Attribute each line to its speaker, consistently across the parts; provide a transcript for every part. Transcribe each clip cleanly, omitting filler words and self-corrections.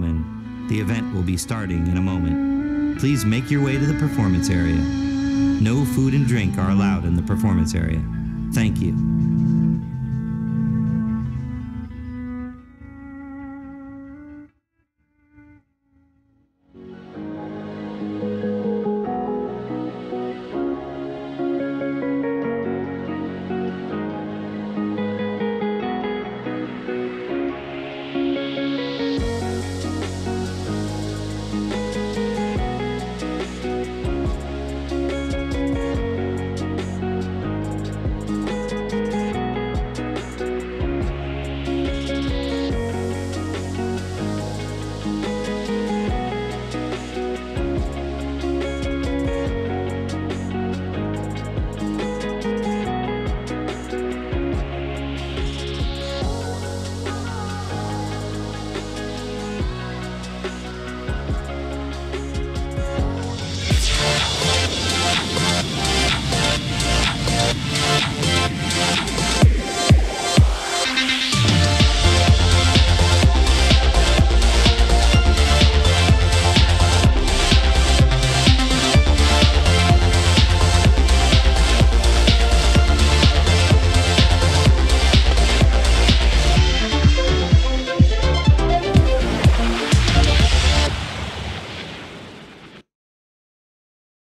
Speaker 1: The event will be starting in a moment. Please make your way to the performance area. No food and drink are allowed in the performance area. Thank you.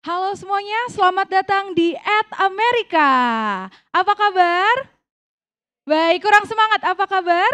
Speaker 2: Halo semuanya, selamat datang di @Amerika. Apa kabar? Baik, kurang semangat, apa kabar?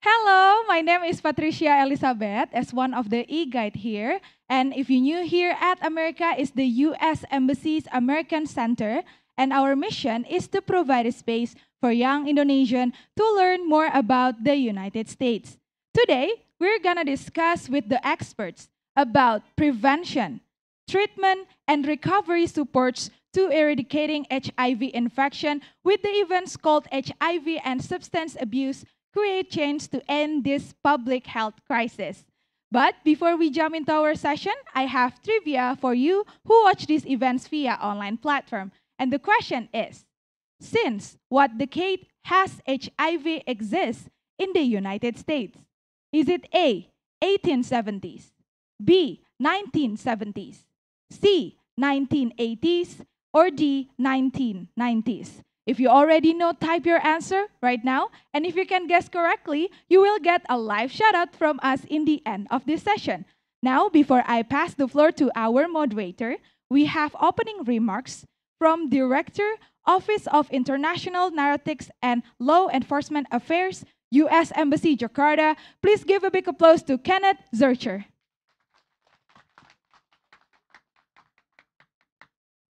Speaker 2: Hello, my name is Patricia Elizabeth as one of the e-guide here. And if you're new here, @Amerika is the US Embassy's American Center. And our mission is to provide a space for young Indonesian to learn more about the United States. Today, we're gonna discuss with the experts about prevention, treatment, and recovery supports to eradicating HIV infection with the events called HIV and substance abuse create change to end this public health crisis. But before we jump into our session, I have trivia for you who watch these events via online platform. And the question is, since what decade has HIV exist in the United States? Is it A, 1870s, B, 1970s, C, 1980s, or D, 1990s? If you already know, type your answer right now. And if you can guess correctly, you will get a live shout out from us in the end of this session. Now, before I pass the floor to our moderator, we have opening remarks from Director, Office of International Narcotics and Law Enforcement Affairs, U.S. Embassy Jakarta. Please give a big applause to Kenneth Zurcher.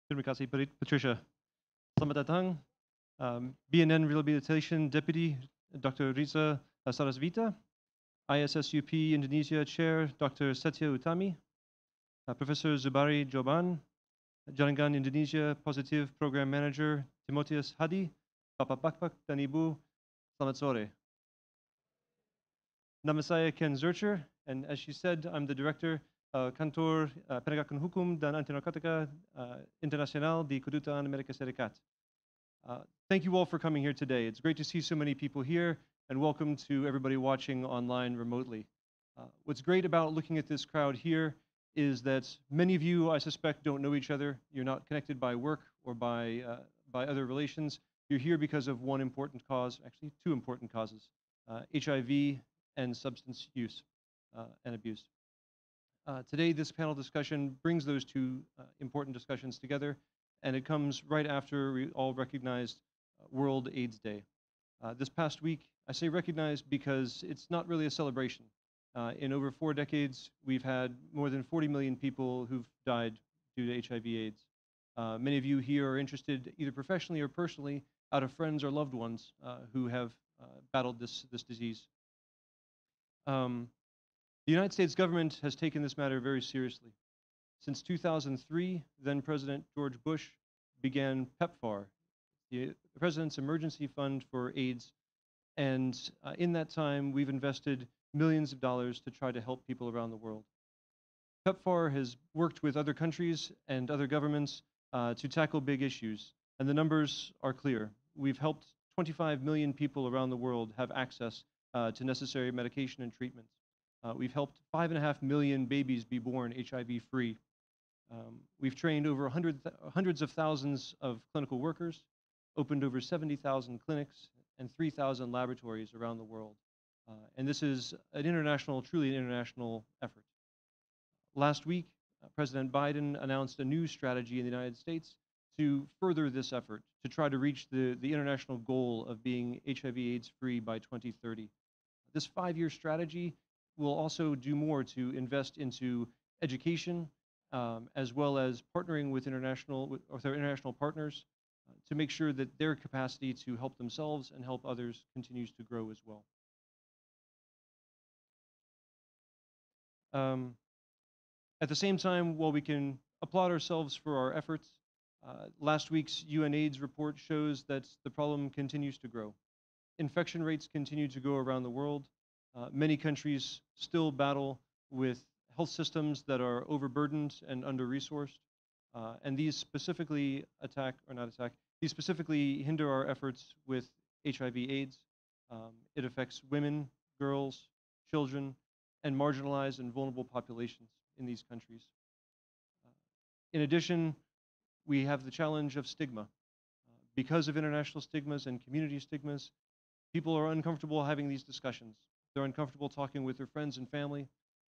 Speaker 3: Terima kasih, Patricia. Selamat datang, BNN Rehabilitation Deputy Dr. Riza Sarasvita, ISSUP Indonesia Chair Dr. Setia Utami, Professor Zubari Joban, Jaringan Indonesia Positive Program Manager Timotheus Hadi, Bapak Bapak dan Ibu, selamat sore. Nama saya Ken Zurcher, and as she said, I'm the Director Kantor Penegakan Hukum dan Anti Narkotika Internasional di Kedutaan Amerika Serikat. Thank you all for coming here today. It's great to see so many people here, and welcome to everybody watching online remotely. What's great about looking at this crowd here is that many of you, I suspect, don't know each other. You're not connected by work or by other relations. You're here because of one important cause, actually two important causes, HIV and substance use and abuse. Today, this panel discussion brings those two important discussions together, and it comes right after we all recognized World AIDS Day. This past week, I say recognized because it's not really a celebration. In over 4 decades, we've had more than 40 million people who've died due to HIV/AIDS. Many of you here are interested, either professionally or personally, out of friends or loved ones who have battled this disease. The United States government has taken this matter very seriously. Since 2003, then President George Bush began PEPFAR, the President's Emergency Fund for AIDS, and in that time, we've invested millions of dollars to try to help people around the world. PEPFAR has worked with other countries and other governments to tackle big issues, and the numbers are clear. We've helped 25 million people around the world have access to necessary medication and treatments. We've helped 5.5 million babies be born HIV-free. We've trained over hundreds of thousands of clinical workers, opened over 70,000 clinics and 3,000 laboratories around the world. And this is an international, truly an international effort. Last week, President Biden announced a new strategy in the United States to further this effort, to try to reach the international goal of being HIV/AIDS free by 2030. This 5-year strategy will also do more to invest into education, as well as partnering with our international partners to make sure that their capacity to help themselves and help others continues to grow as well. At the same time, while we can applaud ourselves for our efforts, last week's UNAIDS report shows that the problem continues to grow. Infection rates continue to go around the world. Many countries still battle with health systems that are overburdened and under-resourced, and these specifically these specifically hinder our efforts with HIV/AIDS. It affects women, girls, children, and marginalized and vulnerable populations in these countries. In addition, we have the challenge of stigma. Because of international stigmas and community stigmas, people are uncomfortable having these discussions. They're uncomfortable talking with their friends and family.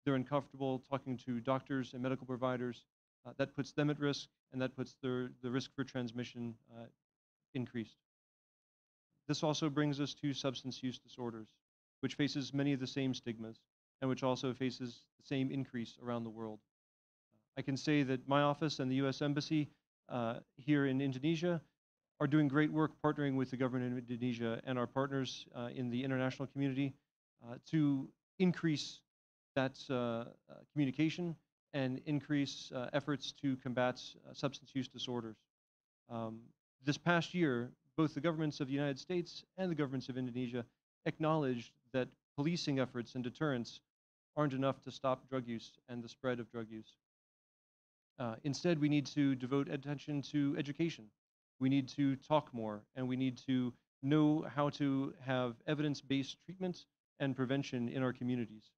Speaker 3: They're uncomfortable talking to doctors and medical providers. That puts them at risk, and that puts the risk for transmission increased. This also brings us to substance use disorders, which faces many of the same stigmas, and which also faces the same increase around the world. I can say that my office and the U.S. Embassy here in Indonesia are doing great work partnering with the government of Indonesia and our partners in the international community to increase that communication and increase efforts to combat substance use disorders. This past year, both the governments of the United States and the governments of Indonesia acknowledged that policing efforts and deterrence aren't enough to stop drug use and the spread of drug use. Instead, we need to devote attention to education. We need to talk more, and we need to know how to have evidence-based treatment and prevention in our communities.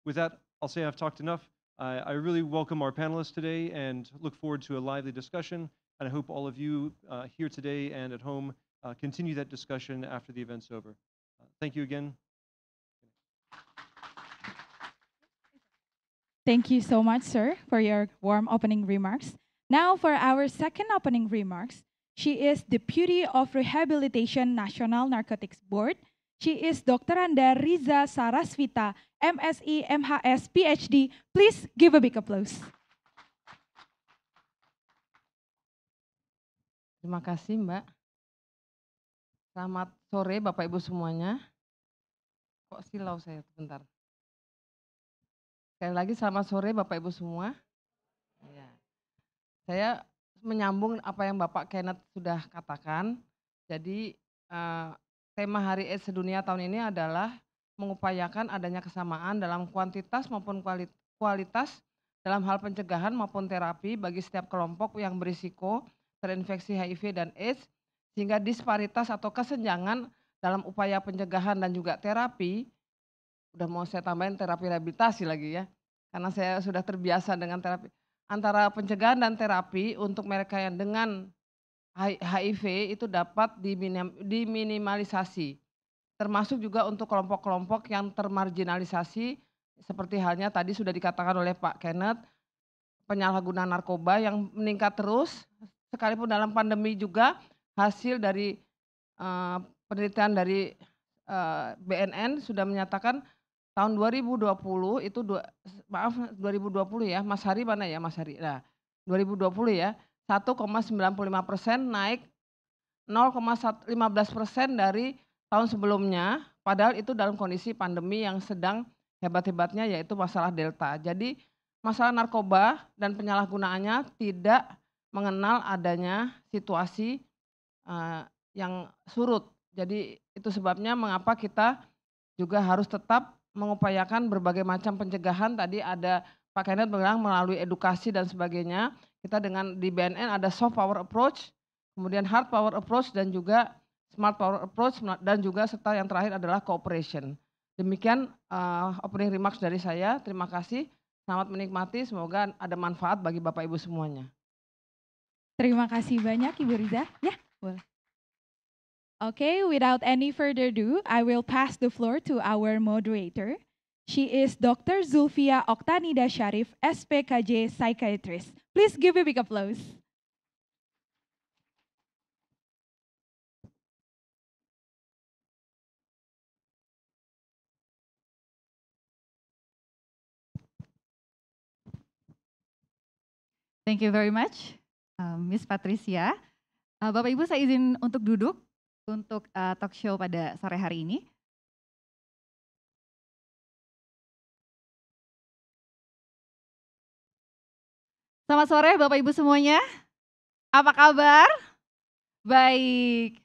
Speaker 3: With that, I'll say I've talked enough. I really welcome our panelists today and look forward to a lively discussion. And I hope all of you here today and at home continue that discussion after the event's over. Thank you again.
Speaker 2: Thank you so much, sir, for your warm opening remarks. Now for our second opening remarks, she is Deputy of Rehabilitation National Narcotics Board. She is Dr. Anda Riza Sarasvita, MSc, MHS, PhD. Please give a big applause.
Speaker 4: Terima kasih, Mbak. Selamat sore Bapak Ibu semuanya. Kok silau saya sebentar. Sekali lagi selamat sore Bapak Ibu semua. Ya. Saya menyambung apa yang Bapak Kenneth sudah katakan. Jadi tema Hari AIDS Sedunia tahun ini adalah mengupayakan adanya kesamaan dalam kuantitas maupun kualitas dalam hal pencegahan maupun terapi bagi setiap kelompok yang berisiko terinfeksi HIV dan AIDS, sehingga disparitas atau kesenjangan dalam upaya pencegahan dan juga terapi, udah mau saya tambahin terapi rehabilitasi lagi ya, karena saya sudah terbiasa dengan terapi, antara pencegahan dan terapi untuk mereka yang dengan HIV itu dapat diminimalisasi, termasuk juga untuk kelompok-kelompok yang termarginalisasi, seperti halnya tadi sudah dikatakan oleh Pak Kenneth, penyalahgunaan narkoba yang meningkat terus, sekalipun dalam pandemi juga hasil dari penelitian dari BNN sudah menyatakan tahun 2020 itu 2020 ya, Mas Hari mana ya Mas Hari? Nah, 2020 ya, 1,95% naik 0,15% dari tahun sebelumnya, padahal itu dalam kondisi pandemi yang sedang hebat-hebatnya yaitu masalah Delta. Jadi masalah narkoba dan penyalahgunaannya tidak mengenal adanya situasi yang surut. Jadi itu sebabnya mengapa kita juga harus tetap mengupayakan berbagai macam pencegahan. Tadi ada Pak Kenneth bilang melalui edukasi dan sebagainya. Kita dengan di BNN ada soft power approach, kemudian hard power approach dan juga smart power approach dan juga serta yang terakhir adalah cooperation. Demikian opening remarks dari saya. Terima kasih. Selamat menikmati. Semoga ada manfaat bagi Bapak Ibu semuanya.
Speaker 2: Terima kasih banyak Ibu Riza. Ya, boleh. Okay, without any further ado, I will pass the floor to our moderator. She is Dr. Zulfia Oktanida Sharif, SPKJ Psychiatrist. Please give a big applause.
Speaker 5: Thank you very much, Miss Patricia. Bapak Ibu, saya izin untuk duduk untuk talk show pada sore hari ini. Selamat sore Bapak Ibu semuanya. Apa kabar? Baik,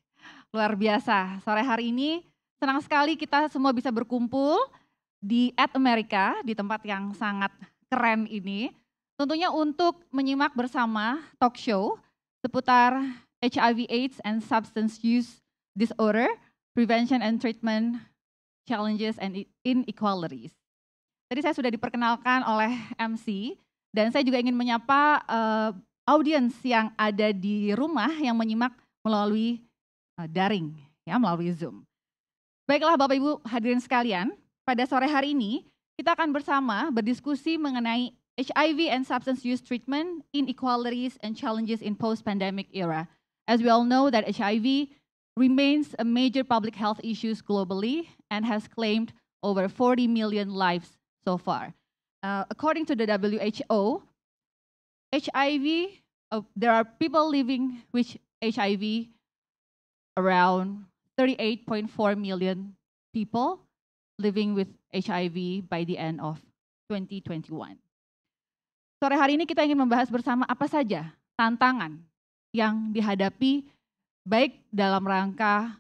Speaker 5: luar biasa. Sore hari ini senang sekali kita semua bisa berkumpul di At America, di tempat yang sangat keren ini. Tentunya untuk menyimak bersama talk show seputar HIV AIDS and Substance Use Disorder, Prevention and Treatment Challenges and Inequalities. Tadi saya sudah diperkenalkan oleh MC dan saya juga ingin menyapa audiens yang ada di rumah yang menyimak melalui daring, ya, melalui Zoom. Baiklah Bapak Ibu hadirin sekalian, pada sore hari ini kita akan bersama berdiskusi mengenai HIV and substance use treatment, inequalities and challenges in post-pandemic era. As we all know that HIV remains a major public health issue globally and has claimed over 40 million lives so far. According to the WHO, HIV, there are people living with HIV around 38.4 million people living with HIV by the end of 2021. Sore hari ini kita ingin membahas bersama apa saja tantangan yang dihadapi baik dalam rangka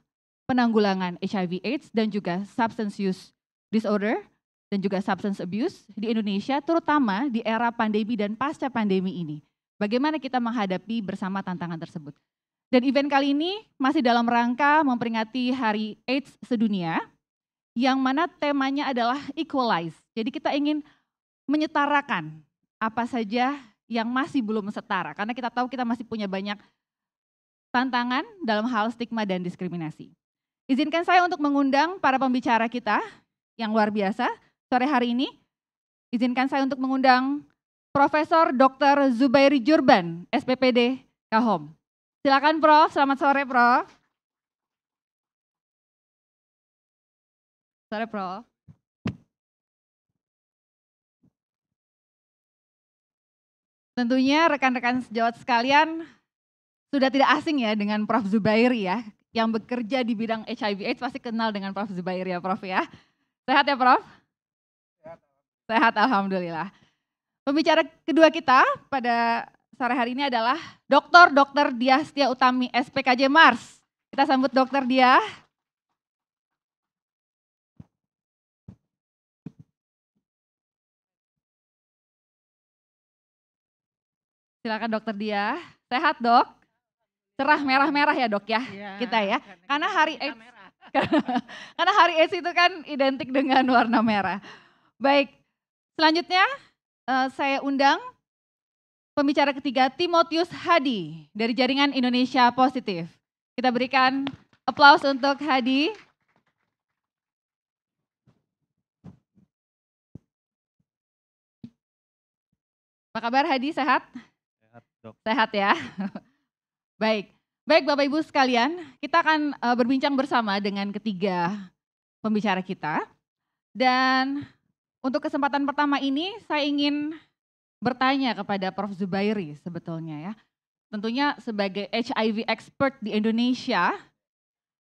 Speaker 5: penanggulangan HIV AIDS dan juga substance use disorder dan juga substance abuse di Indonesia, terutama di era pandemi dan pasca pandemi ini. Bagaimana kita menghadapi bersama tantangan tersebut. Dan event kali ini masih dalam rangka memperingati Hari AIDS sedunia, yang mana temanya adalah equalize. Jadi kita ingin menyetarakan apa saja yang masih belum setara, karena kita tahu kita masih punya banyak tantangan dalam hal stigma dan diskriminasi. Izinkan saya untuk mengundang para pembicara kita yang luar biasa sore hari ini. Izinkan saya untuk mengundang Profesor Dr. Zubairi Jurban, SPPD Kahom. Silakan Prof, selamat sore Prof. Sore Prof. Tentunya rekan-rekan sejawat sekalian sudah tidak asing ya dengan Prof. Zubairi ya, yang bekerja di bidang HIV AIDS pasti kenal dengan Prof. Zubairi ya Prof ya. Sehat ya Prof? Sehat Alhamdulillah. Pembicara kedua kita pada sore hari ini adalah Dr. Diah Setia Utami, SPKJ Mars. Kita sambut Dr. Diah. Silakan Dokter Diah. Sehat Dok? Cerah merah-merah ya Dok ya, kita ya. Karena hari AIDS, karena hari AIDS itu kan identik dengan warna merah. Baik, selanjutnya saya undang pembicara ketiga Timotius Hadi dari Jaringan Indonesia Positif. Kita berikan aplaus untuk Hadi. Apa kabar Hadi, sehat? Dok. Sehat ya. Baik Bapak Ibu sekalian, kita akan berbincang bersama dengan ketiga pembicara kita. Dan untuk kesempatan pertama ini saya ingin bertanya kepada Prof. Zubairi sebetulnya ya. Tentunya sebagai HIV expert di Indonesia,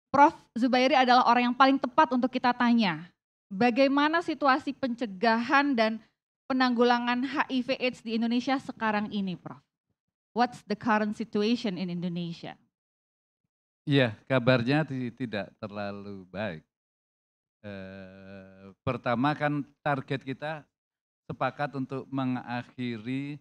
Speaker 5: Prof. Zubairi adalah orang yang paling tepat untuk kita tanya. Bagaimana situasi pencegahan dan penanggulangan HIV AIDS di Indonesia sekarang ini Prof? What's the current situation in Indonesia?
Speaker 6: Iya, kabarnya tidak terlalu baik. Pertama kan target kita sepakat untuk mengakhiri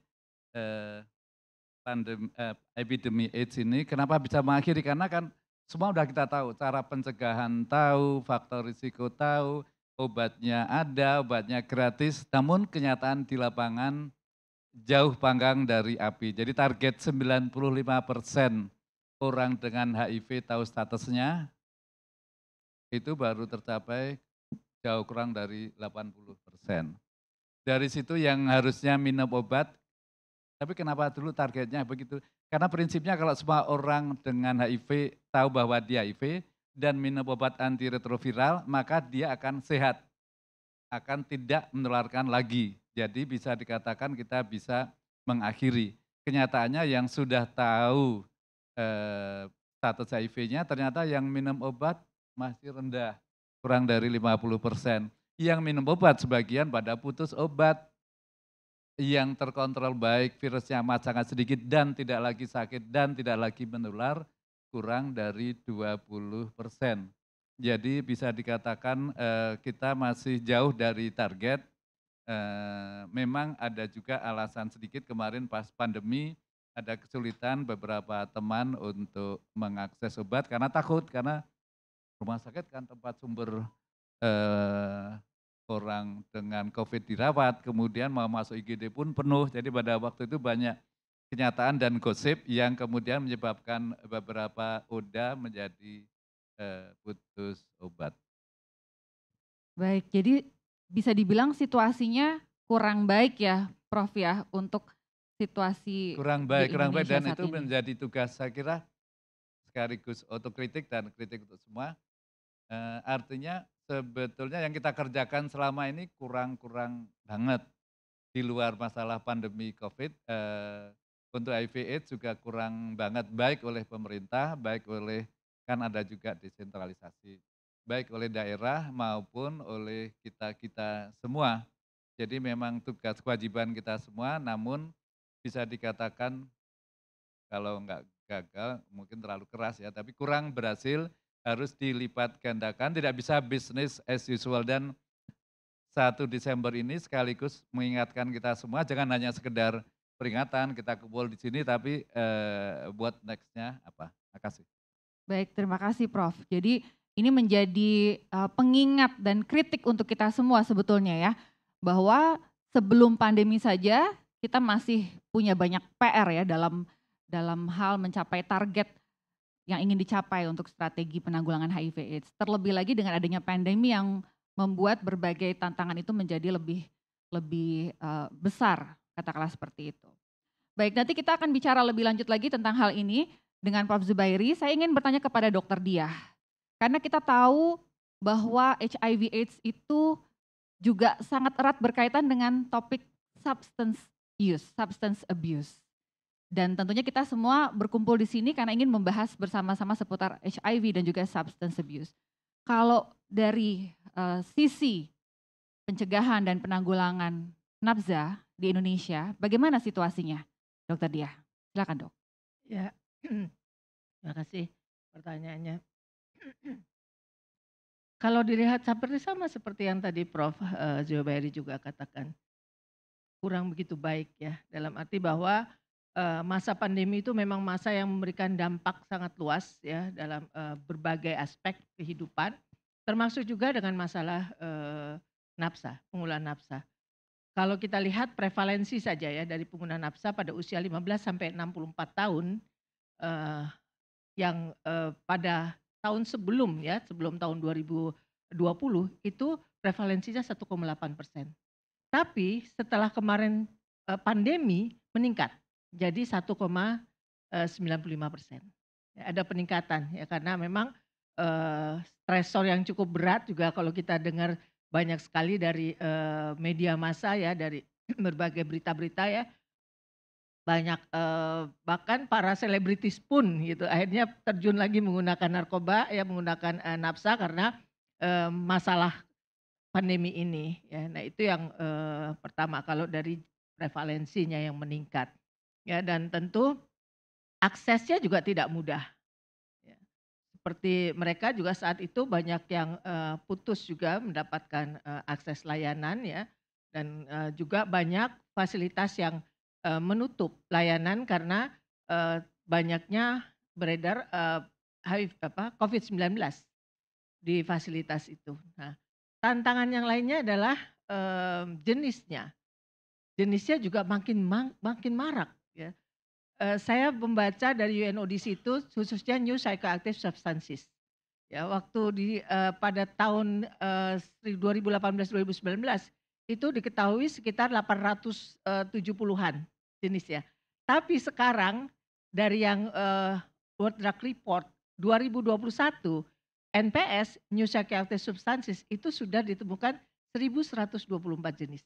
Speaker 6: epidemi AIDS ini. Kenapa bisa mengakhiri? Karena kan semua udah kita tahu, cara pencegahan tahu, faktor risiko tahu, obatnya ada, obatnya gratis, namun kenyataan di lapangan jauh panggang dari api. Jadi target 95% orang dengan HIV tahu statusnya, itu baru tercapai jauh kurang dari 80%. Dari situ yang harusnya minum obat, tapi kenapa dulu targetnya begitu? Karena prinsipnya kalau semua orang dengan HIV tahu bahwa dia HIV dan minum obat antiretroviral, maka dia akan sehat, akan tidak menularkan lagi. Jadi bisa dikatakan kita bisa mengakhiri. Kenyataannya yang sudah tahu status HIV-nya ternyata yang minum obat masih rendah, kurang dari 50%. Yang minum obat sebagian pada putus obat, yang terkontrol baik, virusnya amat sangat sedikit dan tidak lagi sakit dan tidak lagi menular, kurang dari 20%. Jadi bisa dikatakan kita masih jauh dari target. Memang ada juga alasan sedikit kemarin pas pandemi ada kesulitan beberapa teman untuk mengakses obat karena takut, karena rumah sakit kan tempat sumber orang dengan COVID dirawat, kemudian mau masuk IGD pun penuh. Jadi pada waktu itu banyak kenyataan dan gosip yang kemudian menyebabkan beberapa ODA menjadi putus obat.
Speaker 5: Baik, jadi bisa dibilang situasinya kurang baik ya Prof ya untuk situasi
Speaker 6: Kurang
Speaker 5: di
Speaker 6: baik
Speaker 5: Indonesia
Speaker 6: dan
Speaker 5: saat
Speaker 6: itu
Speaker 5: ini.
Speaker 6: menjadi tugas saya kira sekaligus otokritik dan kritik untuk semua. Artinya sebetulnya yang kita kerjakan selama ini kurang banget. Di luar masalah pandemi COVID, untuk HIV AIDS juga kurang banget, baik oleh pemerintah, baik oleh, kan ada juga desentralisasi, baik oleh daerah maupun oleh kita-kita semua. Jadi memang tugas kewajiban kita semua, namun bisa dikatakan kalau enggak gagal mungkin terlalu keras ya, tapi kurang berhasil, harus dilipat gandakan, tidak bisa business as usual. Dan 1 Desember ini sekaligus mengingatkan kita semua, jangan hanya sekedar peringatan kita kumpul di sini, tapi buat nextnya apa. Makasih.
Speaker 5: Baik, terima kasih Prof. Jadi ini menjadi pengingat dan kritik untuk kita semua sebetulnya ya, bahwa sebelum pandemi saja kita masih punya banyak PR ya dalam hal mencapai target yang ingin dicapai untuk strategi penanggulangan HIV/AIDS. Terlebih lagi dengan adanya pandemi yang membuat berbagai tantangan itu menjadi lebih besar, katakanlah seperti itu. Baik, nanti kita akan bicara lebih lanjut lagi tentang hal ini dengan Prof. Zubairi. Saya ingin bertanya kepada Dr. Diah, karena kita tahu bahwa HIV/AIDS itu juga sangat erat berkaitan dengan topik substance abuse. Dan tentunya kita semua berkumpul di sini karena ingin membahas bersama-sama seputar HIV dan juga substance abuse. Kalau dari sisi pencegahan dan penanggulangan nafza di Indonesia, bagaimana situasinya, Dr. Diah? Silakan dok.
Speaker 7: Ya, terima kasih pertanyaannya. Kalau dilihat seperti sama seperti yang tadi Prof. Zubairi juga katakan, kurang begitu baik ya, dalam arti bahwa masa pandemi itu memang masa yang memberikan dampak sangat luas ya dalam berbagai aspek kehidupan, termasuk juga dengan masalah nafsa, penggunaan nafsa. Kalau kita lihat prevalensi saja ya dari pengguna nafsa pada usia 15 sampai 64 tahun yang pada tahun sebelum tahun 2020 itu prevalensinya 1,8%. Tapi setelah kemarin pandemi meningkat jadi 1,95%. Ada peningkatan ya karena memang stresor yang cukup berat juga kalau kita dengar banyak sekali dari media massa ya, dari berbagai berita-berita ya, banyak bahkan para selebritis pun gitu akhirnya terjun lagi menggunakan narkoba ya, menggunakan nafsa karena masalah pandemi ini ya. Nah itu yang pertama kalau dari prevalensinya yang meningkat ya, dan tentu aksesnya juga tidak mudah. Seperti mereka juga saat itu banyak yang putus juga mendapatkan akses layanan ya, dan juga banyak fasilitas yang menutup layanan karena banyaknya beredar COVID-19 di fasilitas itu. Nah, tantangan yang lainnya adalah jenisnya. Jenisnya juga makin marak ya. Saya membaca dari UNODC itu khususnya New Psychoactive Substances. Ya, waktu pada tahun 2018-2019 itu diketahui sekitar 870-an jenis ya. Tapi sekarang dari yang World Drug Report 2021 NPS New Psychoactive Substances itu sudah ditemukan 1.124 jenis.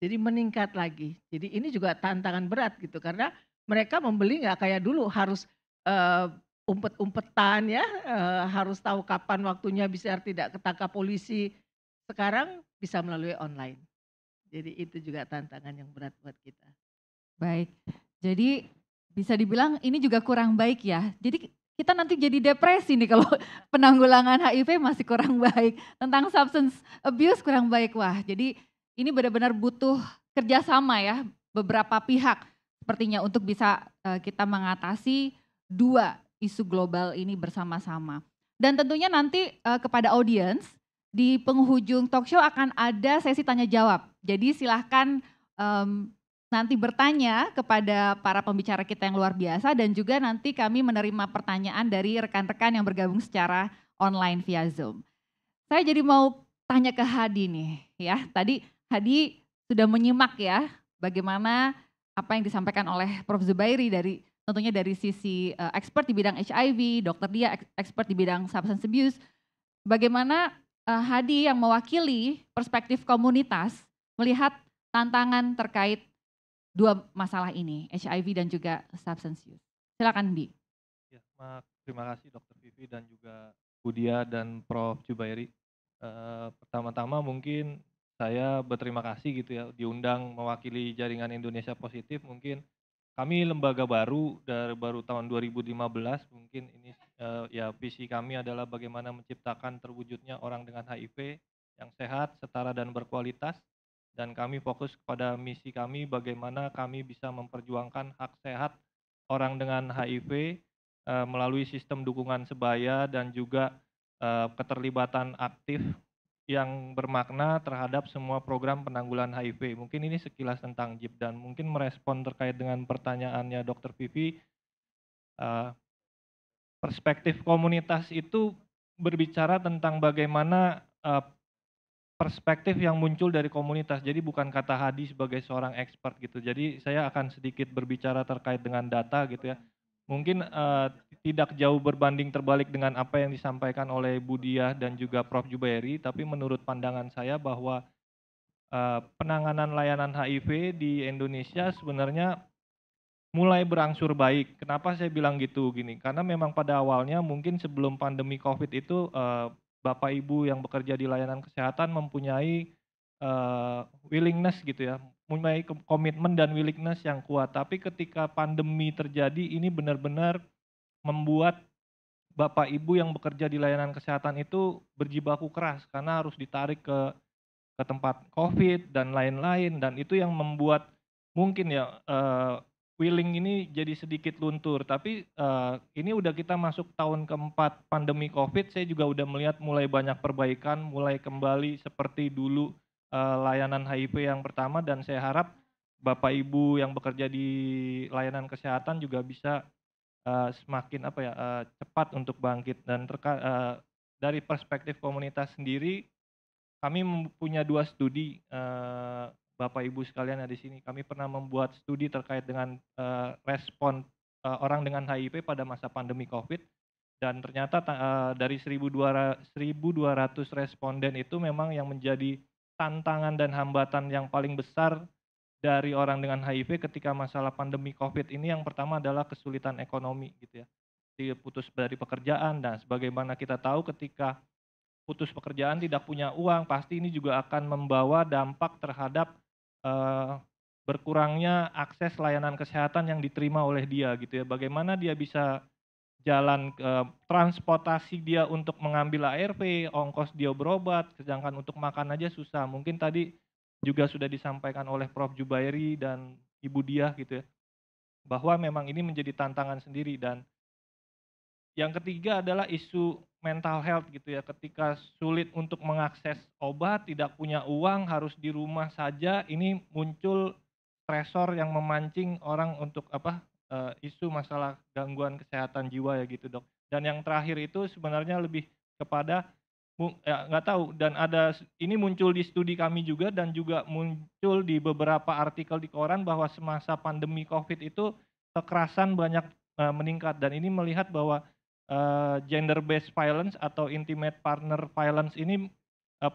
Speaker 7: Jadi meningkat lagi. Jadi ini juga tantangan berat gitu karena mereka membeli nggak kayak dulu harus umpet-umpetan ya, harus tahu kapan waktunya bisa tidak ketangkap polisi. Sekarang bisa melalui online. Jadi itu juga tantangan yang berat buat kita.
Speaker 5: Baik, jadi bisa dibilang ini juga kurang baik ya. Jadi kita nanti jadi depresi nih kalau penanggulangan HIV masih kurang baik. Tentang substance abuse kurang baik. Wah, jadi ini benar-benar butuh kerjasama ya beberapa pihak sepertinya untuk bisa kita mengatasi dua isu global ini bersama-sama. Dan tentunya nanti kepada audiens di penghujung talk show akan ada sesi tanya jawab. Jadi silahkan nanti bertanya kepada para pembicara kita yang luar biasa dan juga nanti kami menerima pertanyaan dari rekan-rekan yang bergabung secara online via Zoom. Saya jadi mau tanya ke Hadi nih ya. Tadi Hadi sudah menyimak ya bagaimana apa yang disampaikan oleh Prof. Zubairi tentunya dari sisi expert di bidang HIV, Dr. Dia expert di bidang substance abuse. Bagaimana Hadi yang mewakili perspektif komunitas melihat tantangan terkait dua masalah ini, HIV dan juga substance use. Silakan Di.
Speaker 8: Ya, terima kasih Dr. Vivi dan juga Budia dan Prof. Zubairi. Pertama-tama mungkin saya berterima kasih gitu ya diundang mewakili Jaringan Indonesia Positif. Mungkin kami lembaga baru tahun 2015, mungkin ini ya visi kami adalah bagaimana menciptakan terwujudnya orang dengan HIV yang sehat, setara dan berkualitas. Dan kami fokus kepada misi kami bagaimana kami bisa memperjuangkan hak sehat orang dengan HIV melalui sistem dukungan sebaya dan juga keterlibatan aktif yang bermakna terhadap semua program penanggulangan HIV. Mungkin ini sekilas tentang JIP dan mungkin merespon terkait dengan pertanyaannya Dr. Vivi. Perspektif komunitas itu berbicara tentang bagaimana perspektif yang muncul dari komunitas. Jadi bukan kata Hadi sebagai seorang expert gitu. Jadi saya akan sedikit berbicara terkait dengan data gitu ya. Mungkin tidak jauh berbanding terbalik dengan apa yang disampaikan oleh Budia dan juga Prof. Zubairi, tapi menurut pandangan saya bahwa penanganan layanan HIV di Indonesia sebenarnya mulai berangsur baik. Kenapa saya bilang gitu gini? Karena memang pada awalnya mungkin sebelum pandemi COVID itu Bapak Ibu yang bekerja di layanan kesehatan mempunyai willingness gitu ya, mempunyai komitmen dan willingness yang kuat. Tapi ketika pandemi terjadi ini benar-benar membuat Bapak Ibu yang bekerja di layanan kesehatan itu berjibaku keras karena harus ditarik ke tempat COVID dan lain-lain, dan itu yang membuat mungkin ya willing ini jadi sedikit luntur. Tapi ini udah kita masuk tahun keempat pandemi COVID, saya juga udah melihat mulai banyak perbaikan, mulai kembali seperti dulu layanan HIV yang pertama, dan saya harap Bapak Ibu yang bekerja di layanan kesehatan juga bisa semakin cepat untuk bangkit. Dan dari perspektif komunitas sendiri, kami punya 2 studi Bapak Ibu sekalian yang di sini. Kami pernah membuat studi terkait dengan respon orang dengan HIV pada masa pandemi COVID, dan ternyata dari 1.200 responden itu memang yang menjadi tantangan dan hambatan yang paling besar dari orang dengan HIV ketika masalah pandemi COVID ini, yang pertama adalah kesulitan ekonomi gitu ya. Putus dari pekerjaan, dan sebagaimana kita tahu ketika putus pekerjaan tidak punya uang, pasti ini juga akan membawa dampak terhadap berkurangnya akses layanan kesehatan yang diterima oleh dia gitu ya. Bagaimana dia bisa jalan transportasi dia untuk mengambil ARV, ongkos dia berobat, sedangkan untuk makan aja susah. Mungkin tadi juga sudah disampaikan oleh Prof. Zubairi dan Ibu Diah gitu ya, bahwa memang ini menjadi tantangan sendiri. Dan yang ketiga adalah isu mental health gitu ya, ketika sulit untuk mengakses obat, tidak punya uang, harus di rumah saja, ini muncul stresor yang memancing orang untuk isu masalah gangguan kesehatan jiwa ya gitu Dok. Dan yang terakhir itu sebenarnya lebih kepada ya nggak tahu, dan ini muncul di studi kami juga dan juga muncul di beberapa artikel di koran bahwa semasa pandemi COVID itu kekerasan banyak meningkat, dan ini melihat bahwa gender based violence atau intimate partner violence ini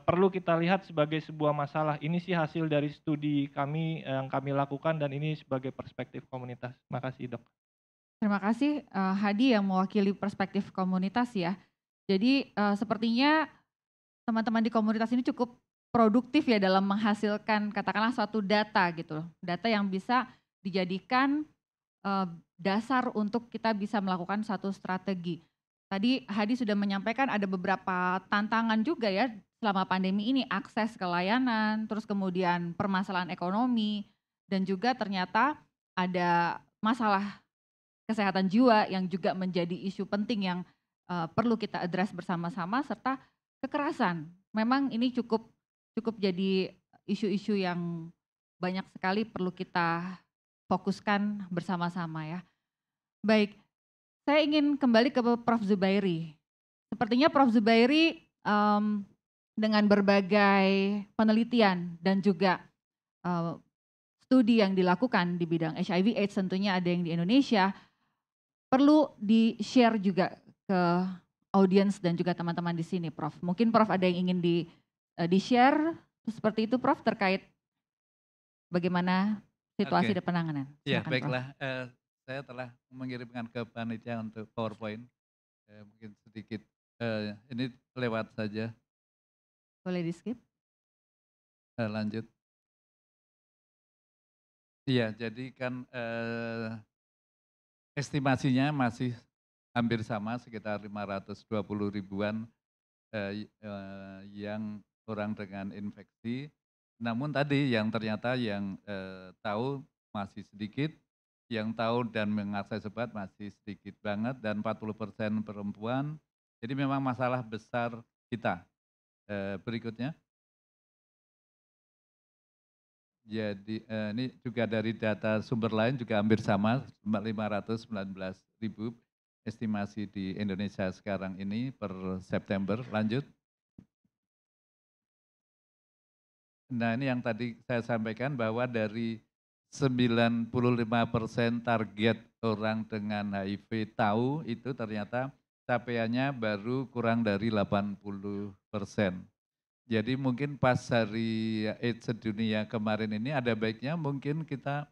Speaker 8: perlu kita lihat sebagai sebuah masalah. Ini sih hasil dari studi kami yang kami lakukan dan ini sebagai perspektif komunitas. Makasih Dok.
Speaker 5: Terima kasih Hadi yang mewakili perspektif komunitas ya. Jadi sepertinya teman-teman di komunitas ini cukup produktif ya dalam menghasilkan katakanlah suatu data gitu. Data yang bisa dijadikan dasar untuk kita bisa melakukan satu strategi. Tadi Hadi sudah menyampaikan ada beberapa tantangan juga ya selama pandemi ini, akses ke layanan, terus kemudian permasalahan ekonomi, dan juga ternyata ada masalah kesehatan jiwa yang juga menjadi isu penting yang perlu kita address bersama-sama, serta kekerasan. Memang ini cukup jadi isu-isu yang banyak sekali perlu kita fokuskan bersama-sama ya. Baik, saya ingin kembali ke Prof. Zubairi. Sepertinya Prof. Zubairi dengan berbagai penelitian dan juga studi yang dilakukan di bidang HIV AIDS, tentunya ada yang di Indonesia, perlu di-share juga ke audiens dan juga teman-teman di sini, Prof. Mungkin Prof ada yang ingin di-share seperti itu, Prof, terkait bagaimana situasi dan penanganan.
Speaker 6: Ya,
Speaker 5: Silakan,
Speaker 6: baiklah. Saya telah mengirimkan ke panitia untuk PowerPoint. Mungkin sedikit, ini lewat saja.
Speaker 5: Boleh di-skip?
Speaker 6: Lanjut. Iya, jadi kan estimasinya masih hampir sama, sekitar 520 ribuan yang orang dengan infeksi. Namun tadi yang ternyata yang tahu masih sedikit, yang tahu dan mengakses obat masih sedikit banget, dan 40% perempuan. Jadi memang masalah besar kita. Berikutnya. Jadi ini juga dari data sumber lain juga hampir sama, 519 ribu estimasi di Indonesia sekarang ini per September. Lanjut. Nah ini yang tadi saya sampaikan bahwa dari 95% target orang dengan HIV tahu itu ternyata capaiannya baru kurang dari 80%. Jadi mungkin pas hari AIDS sedunia kemarin ini ada baiknya mungkin kita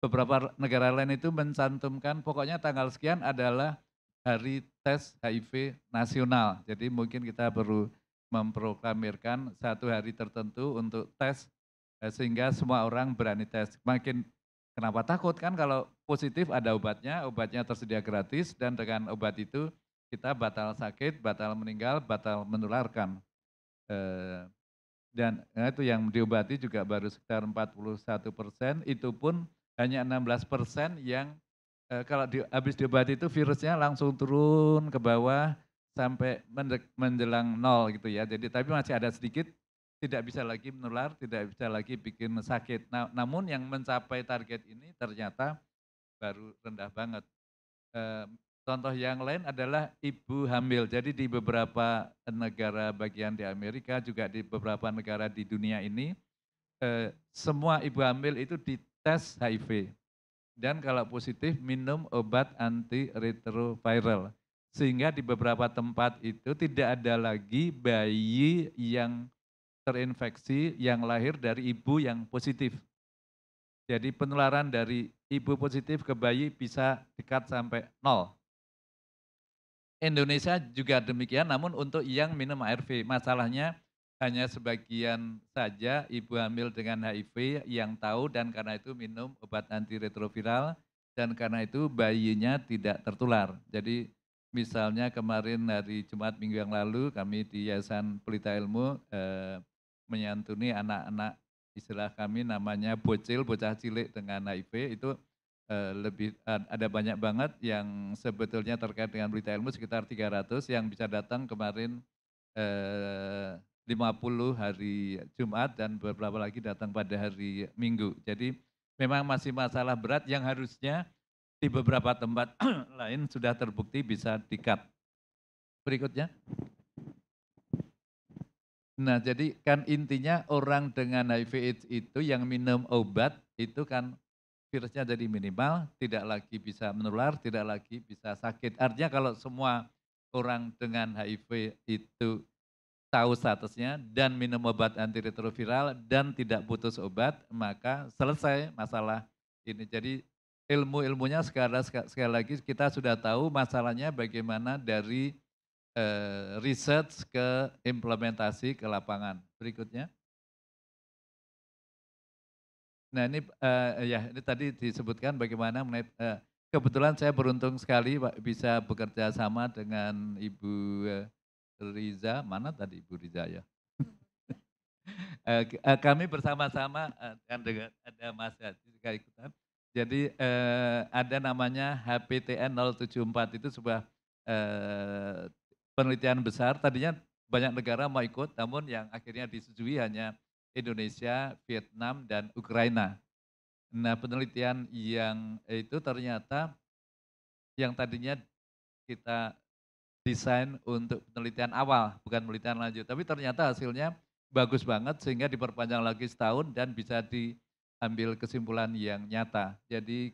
Speaker 6: beberapa negara lain itu mencantumkan pokoknya tanggal sekian adalah hari tes HIV nasional. Jadi mungkin kita perlu memproklamirkan satu hari tertentu untuk tes sehingga semua orang berani tes. Makin kenapa takut kan kalau positif ada obatnya tersedia gratis dan dengan obat itu kita batal sakit, batal meninggal, batal menularkan. Dan itu yang diobati juga baru sekitar 41%, itu pun hanya 16% yang kalau habis diobati itu virusnya langsung turun ke bawah sampai menjelang 0 gitu ya. Jadi tapi masih ada sedikit tidak bisa lagi menular, tidak bisa lagi bikin sakit. Namun yang mencapai target ini ternyata baru rendah banget. Contoh yang lain adalah ibu hamil. Jadi di beberapa negara bagian di Amerika, juga di beberapa negara di dunia ini, semua ibu hamil itu dites HIV. Dan kalau positif minum obat antiretroviral. Sehingga di beberapa tempat itu tidak ada lagi bayi yang terinfeksi yang lahir dari ibu yang positif. Jadi penularan dari ibu positif ke bayi bisa dekat sampai 0. Indonesia juga demikian, namun untuk yang minum ARV, masalahnya hanya sebagian saja ibu hamil dengan HIV yang tahu dan karena itu minum obat antiretroviral dan karena itu bayinya tidak tertular. Jadi misalnya kemarin hari Jumat minggu yang lalu kami di Yayasan Pelita Ilmu menyantuni anak-anak, istilah kami namanya bocil, bocah cilik dengan HIV itu ada banyak banget yang sebetulnya terkait dengan berita ilmu sekitar 300 yang bisa datang kemarin 50 hari Jumat dan beberapa lagi datang pada hari Minggu. Jadi memang masih masalah berat yang harusnya di beberapa tempat lain sudah terbukti bisa di-cut. Berikutnya. Nah, jadi kan intinya orang dengan HIV AIDS itu yang minum obat itu kan virusnya jadi minimal, tidak lagi bisa menular, tidak lagi bisa sakit. Artinya kalau semua orang dengan HIV itu tahu statusnya dan minum obat antiretroviral dan tidak putus obat, maka selesai masalah ini. Jadi ilmu-ilmunya sekali lagi kita sudah tahu masalahnya bagaimana dari research ke implementasi ke lapangan. Berikutnya. Nah ini ya ini tadi disebutkan bagaimana mengenai kebetulan saya beruntung sekali Pak, bisa bekerja sama dengan Ibu Riza, mana tadi Ibu Riza ya? Kami bersama-sama dengan ada Mas Hadi juga ikutan. Jadi ada namanya HPTN 074 itu sebuah penelitian besar, tadinya banyak negara mau ikut, namun yang akhirnya disetujui hanya Indonesia, Vietnam, dan Ukraina. Nah penelitian yang itu ternyata yang tadinya kita desain untuk penelitian awal, bukan penelitian lanjut, tapi ternyata hasilnya bagus banget sehingga diperpanjang lagi setahun dan bisa diambil kesimpulan yang nyata. Jadi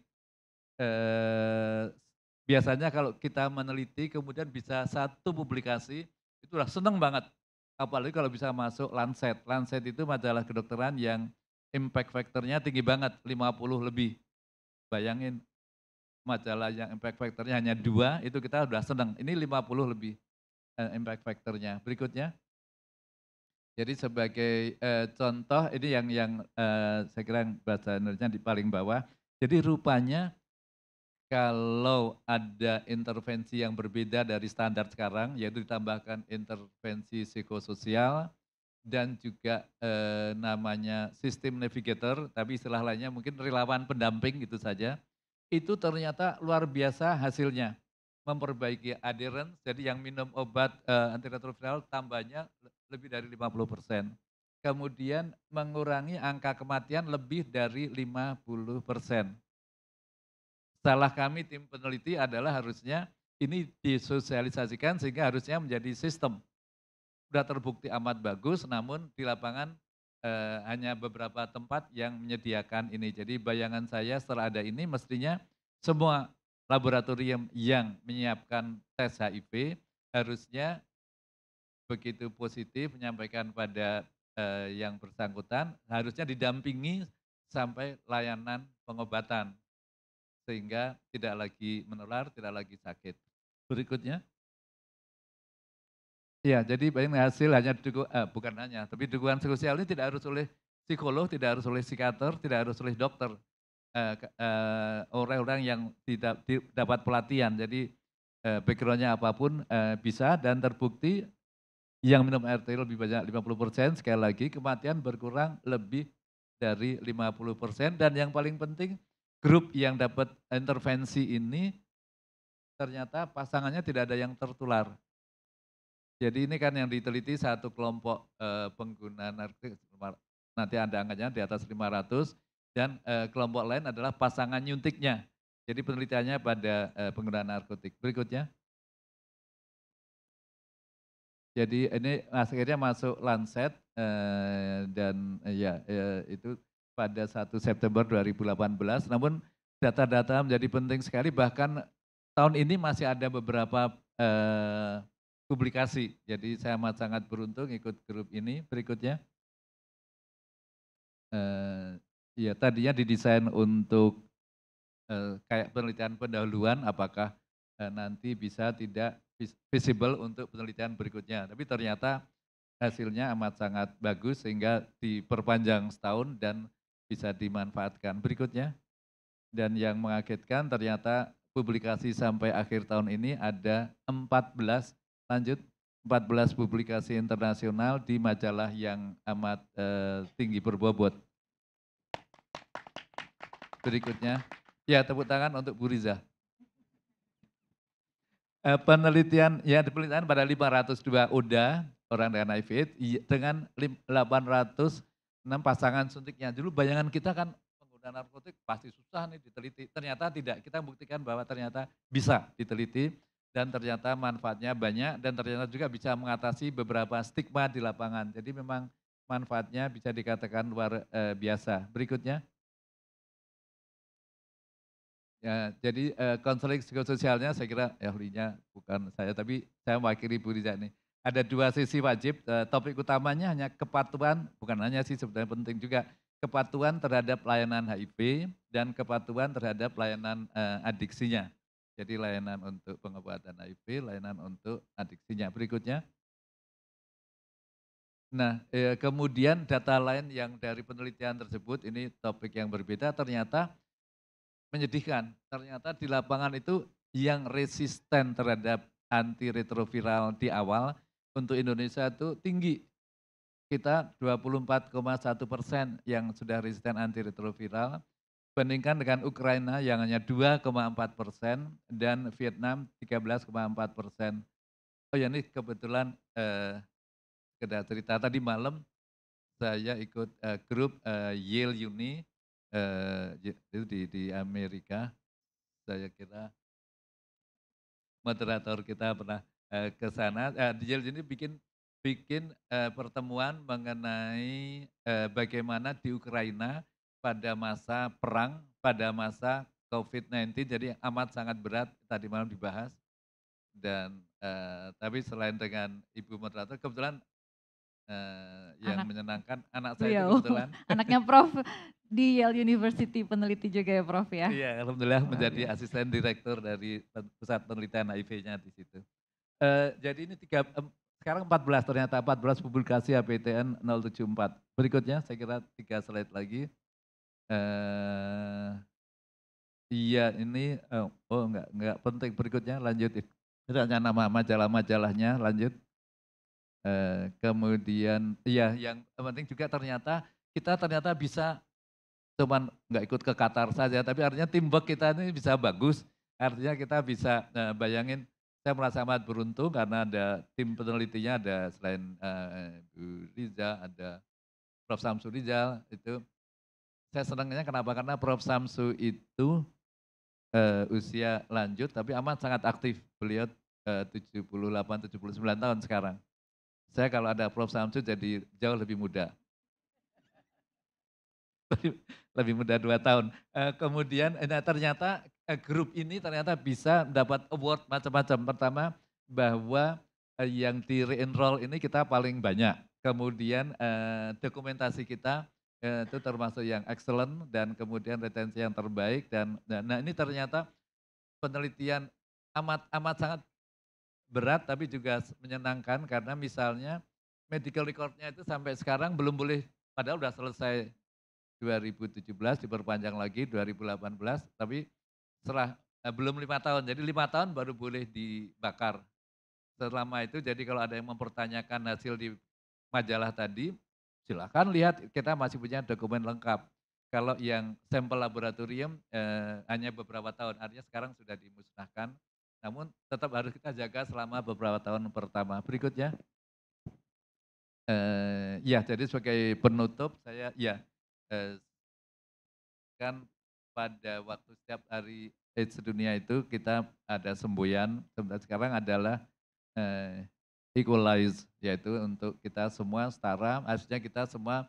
Speaker 6: biasanya kalau kita meneliti kemudian bisa satu publikasi, itu udah seneng banget. Apalagi kalau bisa masuk Lancet. Lancet itu majalah kedokteran yang impact factor-nya tinggi banget, 50 lebih. Bayangin majalah yang impact factor-nya hanya 2, itu kita udah seneng. Ini 50 lebih impact factor-nya. Berikutnya. Jadi sebagai contoh, ini yang saya kira bahasa Indonesia di paling bawah. Jadi rupanya kalau ada intervensi yang berbeda dari standar sekarang, yaitu ditambahkan intervensi psikososial dan juga namanya sistem navigator, tapi istilah lainnya mungkin relawan pendamping gitu saja, itu ternyata luar biasa hasilnya. Memperbaiki adherence, jadi yang minum obat antiretroviral tambahnya lebih dari 50%. Kemudian mengurangi angka kematian lebih dari 50%. Salah kami tim peneliti adalah harusnya ini disosialisasikan sehingga harusnya menjadi sistem. Sudah terbukti amat bagus, namun di lapangan hanya beberapa tempat yang menyediakan ini. Jadi bayangan saya setelah ada ini mestinya semua laboratorium yang menyiapkan tes HIV harusnya begitu positif menyampaikan pada yang bersangkutan, harusnya didampingi sampai layanan pengobatan. Sehingga tidak lagi menular, tidak lagi sakit. Berikutnya. Ya, jadi hasil hanya bukan hanya, tapi dukungan sosial ini tidak harus oleh psikolog, tidak harus oleh psikiater, tidak harus oleh dokter. Orang-orang yang tidak dapat pelatihan, jadi backgroundnya apapun bisa dan terbukti yang minum ART lebih banyak 50%, sekali lagi kematian berkurang lebih dari 50% dan yang paling penting grup yang dapat intervensi ini ternyata pasangannya tidak ada yang tertular. Jadi ini kan yang diteliti satu kelompok pengguna narkotik, nanti ada angkanya di atas 500 dan kelompok lain adalah pasangan nyuntiknya. Jadi penelitiannya pada pengguna narkotik. Berikutnya. Jadi ini akhirnya masuk Lancet dan itu pada 1 September 2018, namun data-data menjadi penting sekali, bahkan tahun ini masih ada beberapa publikasi. Jadi saya amat sangat beruntung ikut grup ini. Berikutnya. Ya tadinya didesain untuk kayak penelitian pendahuluan, apakah nanti bisa tidak visible untuk penelitian berikutnya. Tapi ternyata hasilnya amat sangat bagus sehingga diperpanjang setahun dan bisa dimanfaatkan. Berikutnya, dan yang mengagetkan ternyata publikasi sampai akhir tahun ini ada 14 publikasi internasional di majalah yang amat tinggi berbobot. Berikutnya, Ya, tepuk tangan untuk Bu Riza. Penelitian pada 502 ODA orang dengan HIV AIDS dengan 806 pasangan suntiknya. Dulu bayangan kita kan penggunaan narkotik pasti susah nih diteliti. Ternyata tidak. Kita buktikan bahwa ternyata bisa diteliti dan ternyata manfaatnya banyak dan ternyata juga bisa mengatasi beberapa stigma di lapangan. Jadi memang manfaatnya bisa dikatakan luar biasa. Berikutnya. Ya, jadi konseling psikososialnya saya kira ahlinya bukan saya, tapi saya mewakili Bu Riza nih. Ada 2 sesi wajib, topik utamanya hanya kepatuhan, bukan hanya sih sebenarnya penting juga, kepatuhan terhadap layanan HIV dan kepatuhan terhadap layanan adiksinya. Jadi layanan untuk pengobatan HIV, layanan untuk adiksinya. Berikutnya. Nah, kemudian data lain yang dari penelitian tersebut, ini topik yang berbeda, ternyata menyedihkan. Ternyata di lapangan itu yang resisten terhadap antiretroviral di awal untuk Indonesia itu tinggi. Kita 24,1% yang sudah resisten antiretroviral, bandingkan dengan Ukraina yang hanya 2,4% dan Vietnam 13,4%. Oh ya, ini kebetulan sekedar cerita tadi malam saya ikut grup Yale Uni itu di Amerika. Saya kira moderator kita pernah ke sana. Di Yale ini bikin pertemuan mengenai bagaimana di Ukraina pada masa perang, pada masa COVID-19, jadi amat sangat berat tadi malam dibahas. Dan tapi selain dengan Ibu moderator, kebetulan yang menyenangkan anak saya itu kebetulan.
Speaker 5: Anaknya Prof di Yale University, peneliti juga ya Prof ya?
Speaker 6: Iya, alhamdulillah menjadi asisten direktur dari pusat penelitian HIV-nya di situ. Jadi ini sekarang 14 ternyata, 14 publikasi HPTN 074. Berikutnya saya kira 3 slide lagi. Iya ini, enggak penting, berikutnya lanjutin. Tidak hanya nama majalah-majalahnya, lanjut. Kemudian iya yang penting juga ternyata kita ternyata bisa cuman nggak ikut ke Qatar saja, tapi artinya teamwork kita ini bisa bagus. Artinya kita bisa bayangin, saya merasa amat beruntung karena ada tim penelitinya, ada selain Bu Riza, ada Prof. Samsu Rizal itu. Saya senangnya kenapa? Karena Prof. Samsu itu usia lanjut tapi amat sangat aktif. Beliau 78-79 tahun sekarang. Saya kalau ada Prof. Samsu jadi jauh lebih muda. Lebih muda 2 tahun. Kemudian ternyata grup ini ternyata bisa dapat award macam-macam. Pertama bahwa yang di re-enroll ini kita paling banyak. Kemudian dokumentasi kita itu termasuk yang excellent dan kemudian retensi yang terbaik. Dan nah ini ternyata penelitian amat sangat berat tapi juga menyenangkan karena misalnya medical recordnya itu sampai sekarang belum boleh, padahal sudah selesai 2017 diperpanjang lagi 2018 tapi setelah belum 5 tahun, jadi 5 tahun baru boleh dibakar. Selama itu jadi kalau ada yang mempertanyakan hasil di majalah tadi silakan lihat, kita masih punya dokumen lengkap. Kalau yang sampel laboratorium hanya beberapa tahun, artinya sekarang sudah dimusnahkan. Namun tetap harus kita jaga selama beberapa tahun pertama. Berikutnya, ya jadi sebagai penutup saya kan pada waktu setiap hari AIDS sedunia itu kita ada semboyan, sekarang adalah equalize, yaitu untuk kita semua setara, artinya kita semua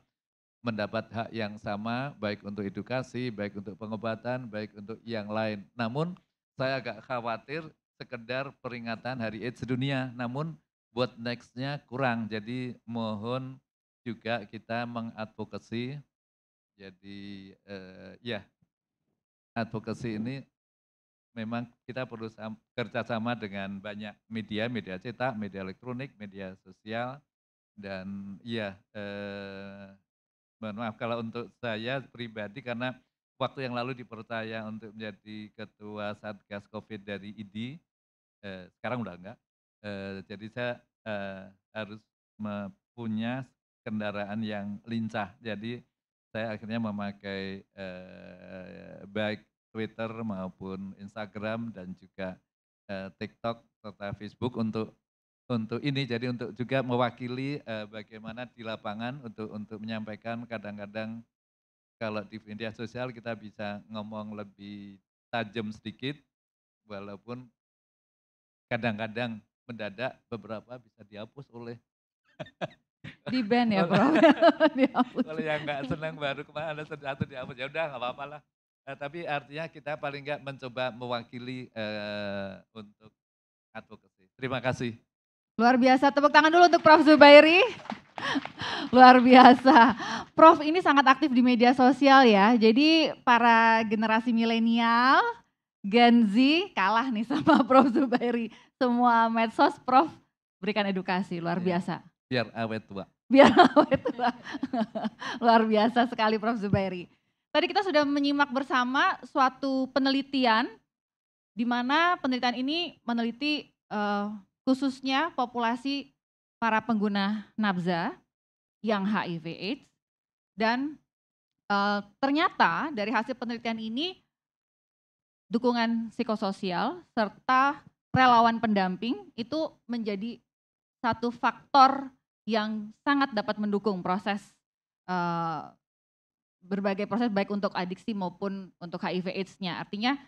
Speaker 6: mendapat hak yang sama, baik untuk edukasi, baik untuk pengobatan, baik untuk yang lain. Namun saya agak khawatir sekedar peringatan Hari AIDS Sedunia, namun buat next-nya kurang. Jadi mohon juga kita mengadvokasi. Jadi advokasi ini memang kita perlu kerjasama dengan banyak media cetak, media elektronik, media sosial, dan mohon maaf kalau untuk saya pribadi karena waktu yang lalu dipercaya untuk menjadi ketua Satgas Covid dari ID, sekarang udah enggak. Jadi saya harus punya kendaraan yang lincah. Jadi saya akhirnya memakai baik Twitter maupun Instagram dan juga TikTok serta Facebook untuk ini. Jadi untuk juga mewakili bagaimana di lapangan untuk menyampaikan kadang-kadang kalau di media sosial kita bisa ngomong lebih tajam sedikit walaupun kadang-kadang mendadak beberapa bisa dihapus oleh
Speaker 2: Di band ya Prof? Dihapus.
Speaker 6: Kalau yang nggak senang baru kemarin ada satu dihapus, ya udah nggak apa-apa lah. Tapi artinya kita paling nggak mencoba mewakili untuk advokasi. Terima kasih.
Speaker 2: Luar biasa, tepuk tangan dulu untuk Prof Zubairi. Luar biasa. Prof ini sangat aktif di media sosial ya, jadi para generasi milenial, Gen Z kalah nih sama Prof Zubairi. Semua medsos Prof berikan edukasi, luar biasa.
Speaker 6: Biar awet tua.
Speaker 2: Biar awet tua. Luar biasa sekali Prof Zubairi. Tadi kita sudah menyimak bersama suatu penelitian, di mana penelitian ini meneliti khususnya populasi para pengguna nafza yang HIV/AIDS, dan ternyata dari hasil penelitian ini dukungan psikososial serta relawan pendamping itu menjadi satu faktor yang sangat dapat mendukung proses berbagai proses baik untuk adiksi maupun untuk HIV/AIDS-nya. Artinya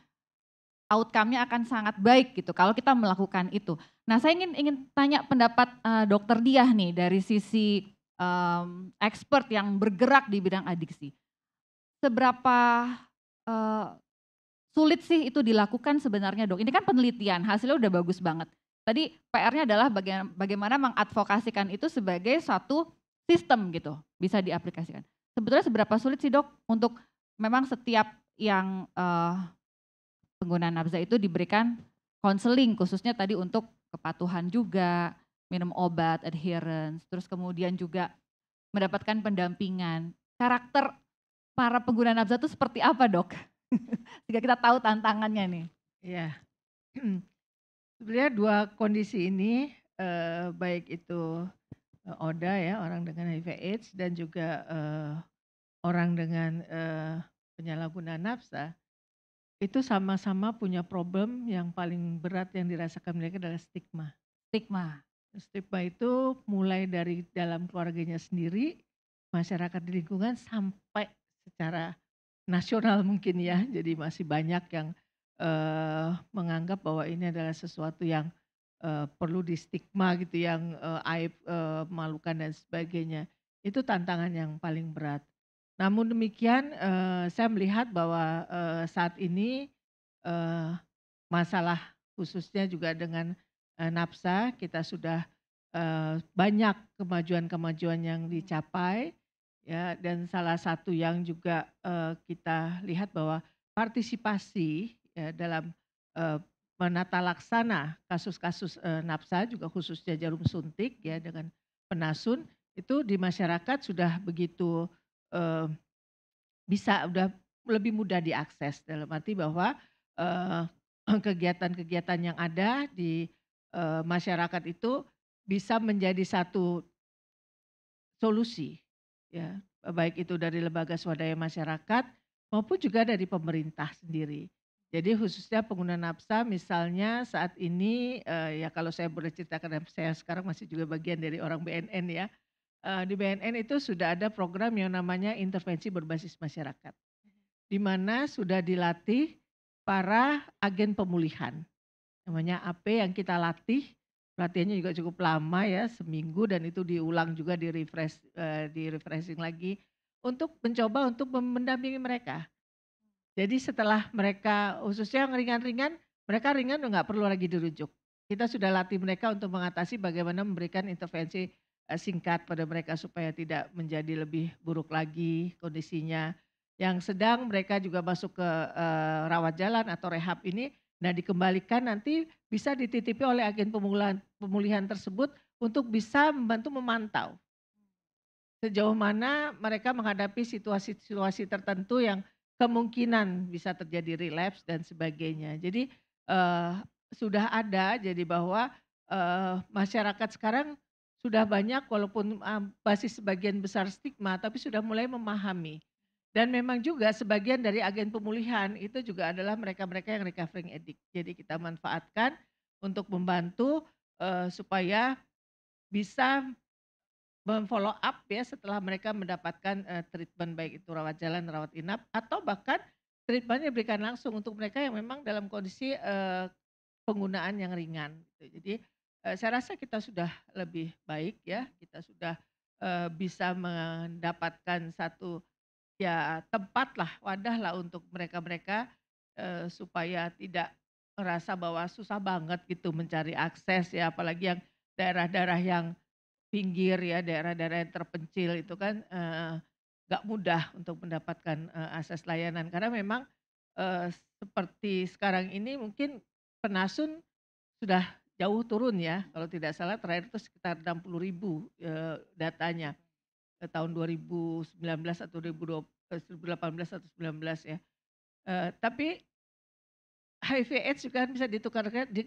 Speaker 2: outcome-nya akan sangat baik gitu kalau kita melakukan itu. Nah, saya ingin tanya pendapat Dokter Diah nih dari sisi expert yang bergerak di bidang adiksi. Seberapa sulit sih itu dilakukan sebenarnya Dok? Ini kan penelitian, hasilnya udah bagus banget. Tadi PR-nya adalah bagaimana mengadvokasikan itu sebagai suatu sistem gitu, bisa diaplikasikan. Sebetulnya seberapa sulit sih Dok untuk memang setiap yang pengguna nafza itu diberikan konseling, khususnya tadi untuk kepatuhan juga, minum obat, adherence, terus kemudian juga mendapatkan pendampingan. Karakter para pengguna nafza itu seperti apa Dok? Sehingga kita tahu tantangannya nih.
Speaker 7: Iya. Sebenarnya dua kondisi ini, baik itu ODA ya, orang dengan HIV/AIDS, dan juga orang dengan penyalahgunaan nafsa, itu sama-sama punya problem yang paling berat yang dirasakan mereka adalah stigma.
Speaker 2: Stigma.
Speaker 7: Stigma itu mulai dari dalam keluarganya sendiri, masyarakat di lingkungan, sampai secara nasional mungkin ya. Jadi masih banyak yang menganggap bahwa ini adalah sesuatu yang perlu di stigma gitu, yang aib, memalukan dan sebagainya. Itu tantangan yang paling berat. Namun demikian saya melihat bahwa saat ini masalah khususnya juga dengan nafsa, kita sudah banyak kemajuan-kemajuan yang dicapai ya, dan salah satu yang juga kita lihat bahwa partisipasi ya, dalam menata laksana kasus-kasus nafsa juga khususnya jarum suntik ya dengan penasun, itu di masyarakat sudah begitu bisa udah lebih mudah diakses, dalam arti bahwa kegiatan-kegiatan yang ada di masyarakat itu bisa menjadi satu solusi ya, baik itu dari lembaga swadaya masyarakat maupun juga dari pemerintah sendiri. Jadi khususnya pengguna nafsa misalnya saat ini ya, kalau saya boleh ceritakan, saya sekarang masih juga bagian dari orang BNN ya. Di BNN itu sudah ada program yang namanya intervensi berbasis masyarakat, di mana sudah dilatih para agen pemulihan, namanya AP, yang kita latih, latihannya juga cukup lama ya, seminggu, dan itu diulang juga, di refreshing lagi untuk mencoba untuk mendampingi mereka. Jadi setelah mereka, khususnya yang ringan-ringan, mereka ringan nggak perlu lagi dirujuk. Kita sudah latih mereka untuk mengatasi bagaimana memberikan intervensi singkat pada mereka supaya tidak menjadi lebih buruk lagi kondisinya. Yang sedang mereka juga masuk ke rawat jalan atau rehab ini, nah dikembalikan nanti bisa dititipi oleh agen pemulihan tersebut untuk bisa membantu memantau sejauh mana mereka menghadapi situasi-situasi tertentu yang kemungkinan bisa terjadi relapse dan sebagainya. Jadi sudah ada, jadi bahwa masyarakat sekarang sudah banyak, walaupun masih sebagian besar stigma, tapi sudah mulai memahami Dan memang juga sebagian dari agen pemulihan itu juga adalah mereka-mereka yang recovering addict. Jadi kita manfaatkan untuk membantu supaya bisa follow up ya setelah mereka mendapatkan treatment baik itu rawat jalan, rawat inap atau bahkan treatmentnya diberikan langsung untuk mereka yang memang dalam kondisi penggunaan yang ringan gitu. Jadi saya rasa kita sudah lebih baik ya, kita sudah bisa mendapatkan satu ya tempat lah, wadah lah untuk mereka-mereka supaya tidak merasa bahwa susah banget gitu mencari akses ya, apalagi yang daerah-daerah yang pinggir ya, daerah-daerah yang terpencil itu kan nggak mudah untuk mendapatkan akses layanan karena memang seperti sekarang ini mungkin Penasun sudah jauh turun ya, kalau tidak salah terakhir itu sekitar 60.000 datanya tahun 2019 atau 2018 atau 19 ya. Tapi HIV AIDS juga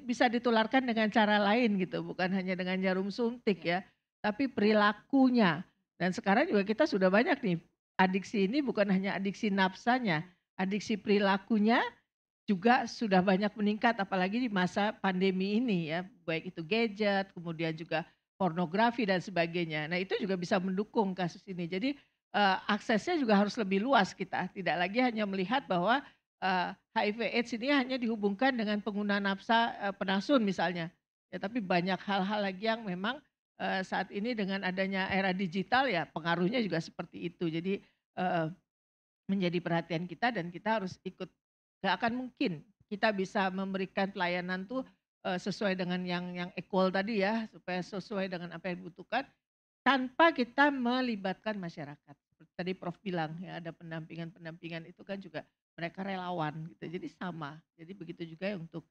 Speaker 7: bisa ditularkan dengan cara lain gitu, bukan hanya dengan jarum suntik ya, tapi perilakunya. Dan sekarang juga kita sudah banyak nih, adiksi ini bukan hanya adiksi nafsanya, adiksi perilakunya juga sudah banyak meningkat apalagi di masa pandemi ini ya, baik itu gadget, kemudian juga pornografi dan sebagainya. Nah itu juga bisa mendukung kasus ini. Jadi aksesnya juga harus lebih luas kita, tidak lagi hanya melihat bahwa HIV AIDS ini hanya dihubungkan dengan pengguna nafsa penasun misalnya. Ya, tapi banyak hal-hal lagi yang memang saat ini dengan adanya era digital ya pengaruhnya juga seperti itu. Jadi menjadi perhatian kita dan kita harus ikut. Gak akan mungkin kita bisa memberikan pelayanan tuh sesuai dengan yang equal tadi ya, supaya sesuai dengan apa yang dibutuhkan tanpa kita melibatkan masyarakat. Seperti tadi Prof bilang ya ada pendampingan itu kan juga mereka relawan gitu. Jadi sama. Jadi begitu juga untuk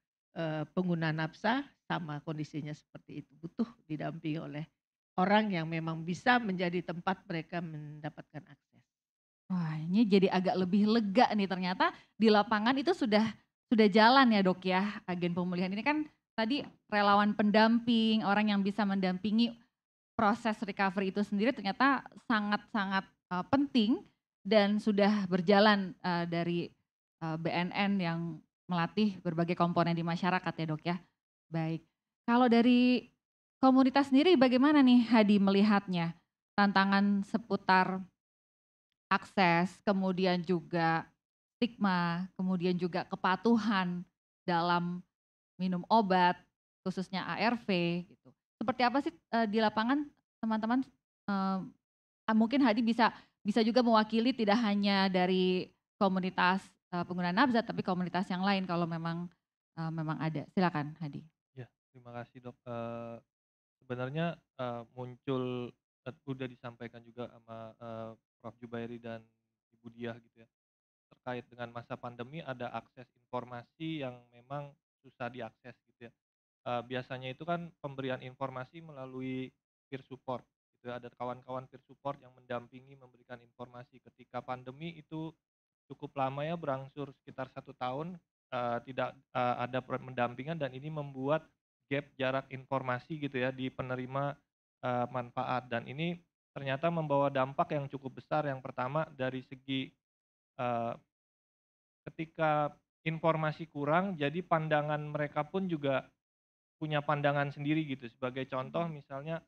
Speaker 7: pengguna nafsa sama kondisinya seperti itu. Butuh didampingi oleh orang yang memang bisa menjadi tempat mereka mendapatkan akses.
Speaker 5: Wah, ini jadi agak lebih lega nih ternyata di lapangan itu sudah jalan ya Dok ya, agen pemulihan ini kan tadi relawan pendamping, orang yang bisa mendampingi proses recovery itu sendiri ternyata sangat-sangat penting dan sudah berjalan dari BNN yang melatih berbagai komponen di masyarakat ya Dok ya. Baik, kalau dari komunitas sendiri bagaimana nih Hadi melihatnya? Tantangan seputar akses, kemudian juga stigma, kemudian juga kepatuhan dalam minum obat, khususnya ARV gitu. Seperti apa sih di lapangan teman-teman? Mungkin Hadi bisa juga mewakili tidak hanya dari komunitas pengguna nafzat, tapi komunitas yang lain kalau memang ada. Silakan Hadi.
Speaker 8: Ya, terima kasih Dok. Sebenarnya muncul udah disampaikan juga sama Prof Jubairi dan Ibu Diah gitu ya. Terkait dengan masa pandemi ada akses informasi yang memang susah diakses gitu ya. Biasanya itu kan pemberian informasi melalui peer support gitu ya. Ada kawan-kawan peer support yang mendampingi memberikan informasi. Ketika pandemi itu cukup lama ya, berangsur sekitar 1 tahun tidak ada pendampingan dan ini membuat gap jarak informasi gitu ya di penerima manfaat dan ini ternyata membawa dampak yang cukup besar. Yang pertama dari segi ketika informasi kurang, jadi pandangan mereka pun juga punya pandangan sendiri gitu. Sebagai contoh misalnya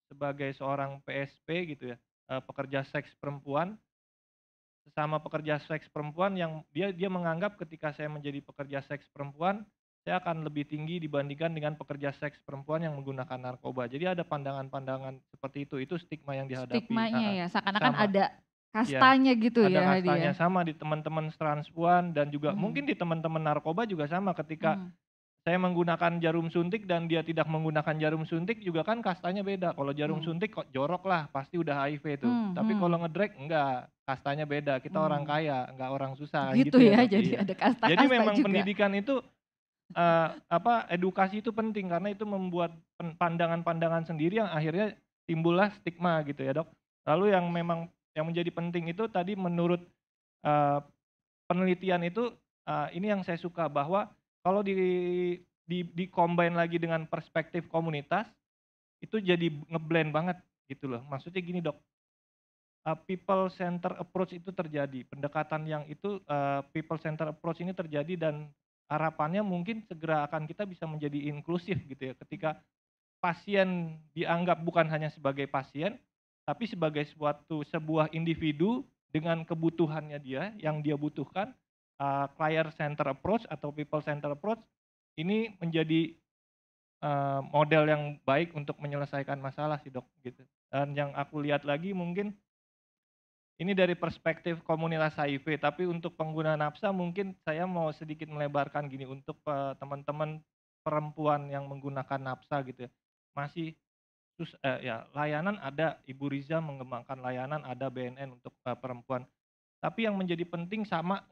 Speaker 8: sebagai seorang PSP gitu ya, pekerja seks perempuan, sesama pekerja seks perempuan yang dia menganggap ketika saya menjadi pekerja seks perempuan, saya akan lebih tinggi dibandingkan dengan pekerja seks perempuan yang menggunakan narkoba. Jadi ada pandangan-pandangan seperti itu stigma yang dihadapi.
Speaker 5: Stigmanya ya, seakan-akan
Speaker 8: Sama.
Speaker 5: ada kastanya gitu
Speaker 8: Ada
Speaker 5: ya Hadi
Speaker 8: kastanya
Speaker 5: ya.
Speaker 8: sama di teman-teman transpuan dan juga mungkin di teman-teman narkoba juga sama ketika saya menggunakan jarum suntik dan dia tidak menggunakan jarum suntik juga kan kastanya beda. Kalau jarum suntik kok jorok lah, pasti udah HIV itu. Tapi kalau ngedrag enggak, kastanya beda. Kita orang kaya, enggak orang susah
Speaker 5: Gitu
Speaker 8: gitu
Speaker 5: ya,
Speaker 8: Dok.
Speaker 5: jadi
Speaker 8: Iya.
Speaker 5: ada kasta-kasta
Speaker 8: Jadi memang
Speaker 5: juga.
Speaker 8: pendidikan itu edukasi itu penting karena itu membuat pandangan-pandangan sendiri yang akhirnya timbullah stigma gitu ya Dok. Lalu yang memang yang menjadi penting itu tadi menurut penelitian itu ini yang saya suka bahwa kalau di combine lagi dengan perspektif komunitas itu jadi ngeblend banget gitu loh. Maksudnya gini Dok, people center approach itu terjadi. Pendekatan yang itu people center approach ini terjadi dan harapannya mungkin segera akan kita bisa menjadi inklusif gitu ya. Ketika pasien dianggap bukan hanya sebagai pasien, tapi sebagai sebuah individu dengan kebutuhannya dia yang dia butuhkan. Client center approach atau people center approach ini menjadi model yang baik untuk menyelesaikan masalah sih dok gitu. Dan yang aku lihat lagi mungkin ini dari perspektif komunitas HIV, tapi untuk pengguna nafsa mungkin saya mau sedikit melebarkan gini untuk teman-teman perempuan yang menggunakan nafsa gitu ya. Masih ya layanan ada, Ibu Riza mengembangkan layanan, ada BNN untuk perempuan. Tapi yang menjadi penting sama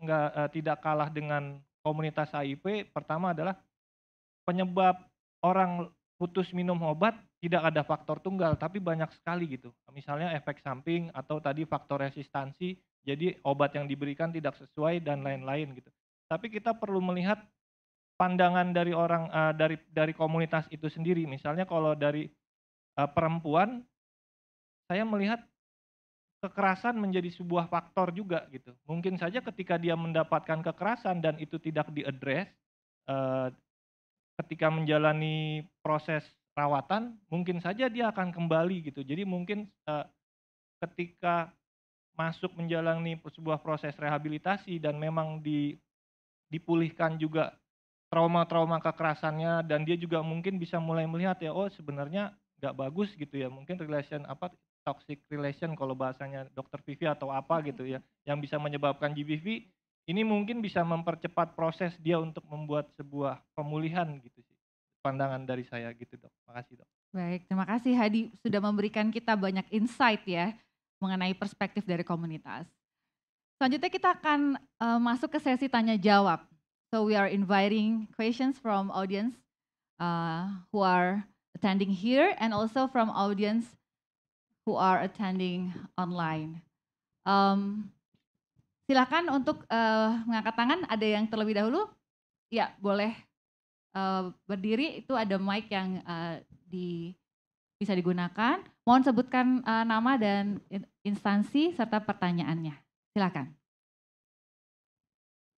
Speaker 8: tidak kalah dengan komunitas HIV, pertama adalah penyebab orang putus minum obat tidak ada faktor tunggal, tapi banyak sekali gitu. Misalnya efek samping atau tadi faktor resistansi, jadi obat yang diberikan tidak sesuai dan lain-lain gitu. Tapi kita perlu melihat pandangan dari orang dari komunitas itu sendiri. Misalnya kalau dari perempuan, saya melihat kekerasan menjadi sebuah faktor juga gitu. Mungkin saja ketika dia mendapatkan kekerasan dan itu tidak diadres, ketika menjalani proses perawatan, mungkin saja dia akan kembali gitu. Jadi mungkin ketika masuk menjalani sebuah proses rehabilitasi dan memang dipulihkan juga trauma-trauma kekerasannya, dan dia juga mungkin bisa mulai melihat ya, oh sebenarnya nggak bagus gitu ya, mungkin toxic relation kalau bahasanya dokter Vivi atau apa gitu ya, yang bisa menyebabkan GBV, ini mungkin bisa mempercepat proses dia untuk membuat sebuah pemulihan gitu sih. Pandangan dari saya gitu dok. Makasih dok.
Speaker 5: Baik, terima kasih Hadi sudah memberikan kita banyak insight ya mengenai perspektif dari komunitas. Selanjutnya kita akan masuk ke sesi tanya jawab. So we are inviting questions from audience who are attending here and also from audience who are attending online. Silakan untuk mengangkat tangan, ada yang terlebih dahulu? Ya, boleh berdiri, itu ada mic yang bisa digunakan. Mohon sebutkan nama dan instansi serta pertanyaannya. Silakan.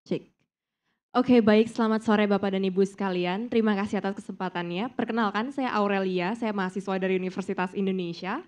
Speaker 9: Cek. Oke, baik, selamat sore Bapak dan Ibu sekalian. Terima kasih atas kesempatannya. Perkenalkan, saya Aurelia, saya mahasiswa dari Universitas Indonesia.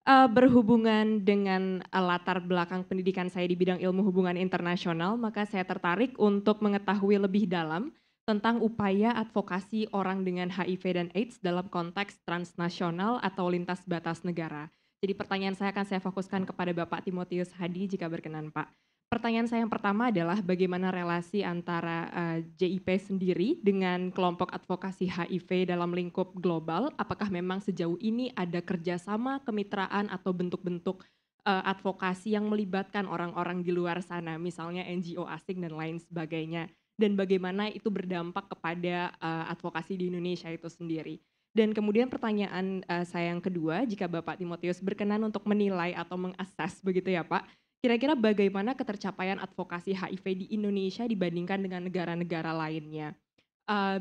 Speaker 9: Berhubungan dengan latar belakang pendidikan saya di bidang ilmu hubungan internasional, maka saya tertarik untuk mengetahui lebih dalam tentang upaya advokasi orang dengan HIV dan AIDS dalam konteks transnasional atau lintas batas negara. Jadi pertanyaan saya akan saya fokuskan kepada Bapak Timotius Hadi jika berkenan Pak. Pertanyaan saya yang pertama adalah bagaimana relasi antara JIP sendiri dengan kelompok advokasi HIV dalam lingkup global, apakah memang sejauh ini ada kerjasama, kemitraan atau bentuk-bentuk advokasi yang melibatkan orang-orang di luar sana, misalnya NGO asing dan lain sebagainya, dan bagaimana itu berdampak kepada advokasi di Indonesia itu sendiri. Dan kemudian pertanyaan saya yang kedua, jika Bapak Timotius berkenan untuk menilai atau mengakses begitu ya Pak, kira-kira bagaimana ketercapaian advokasi HIV di Indonesia dibandingkan dengan negara-negara lainnya?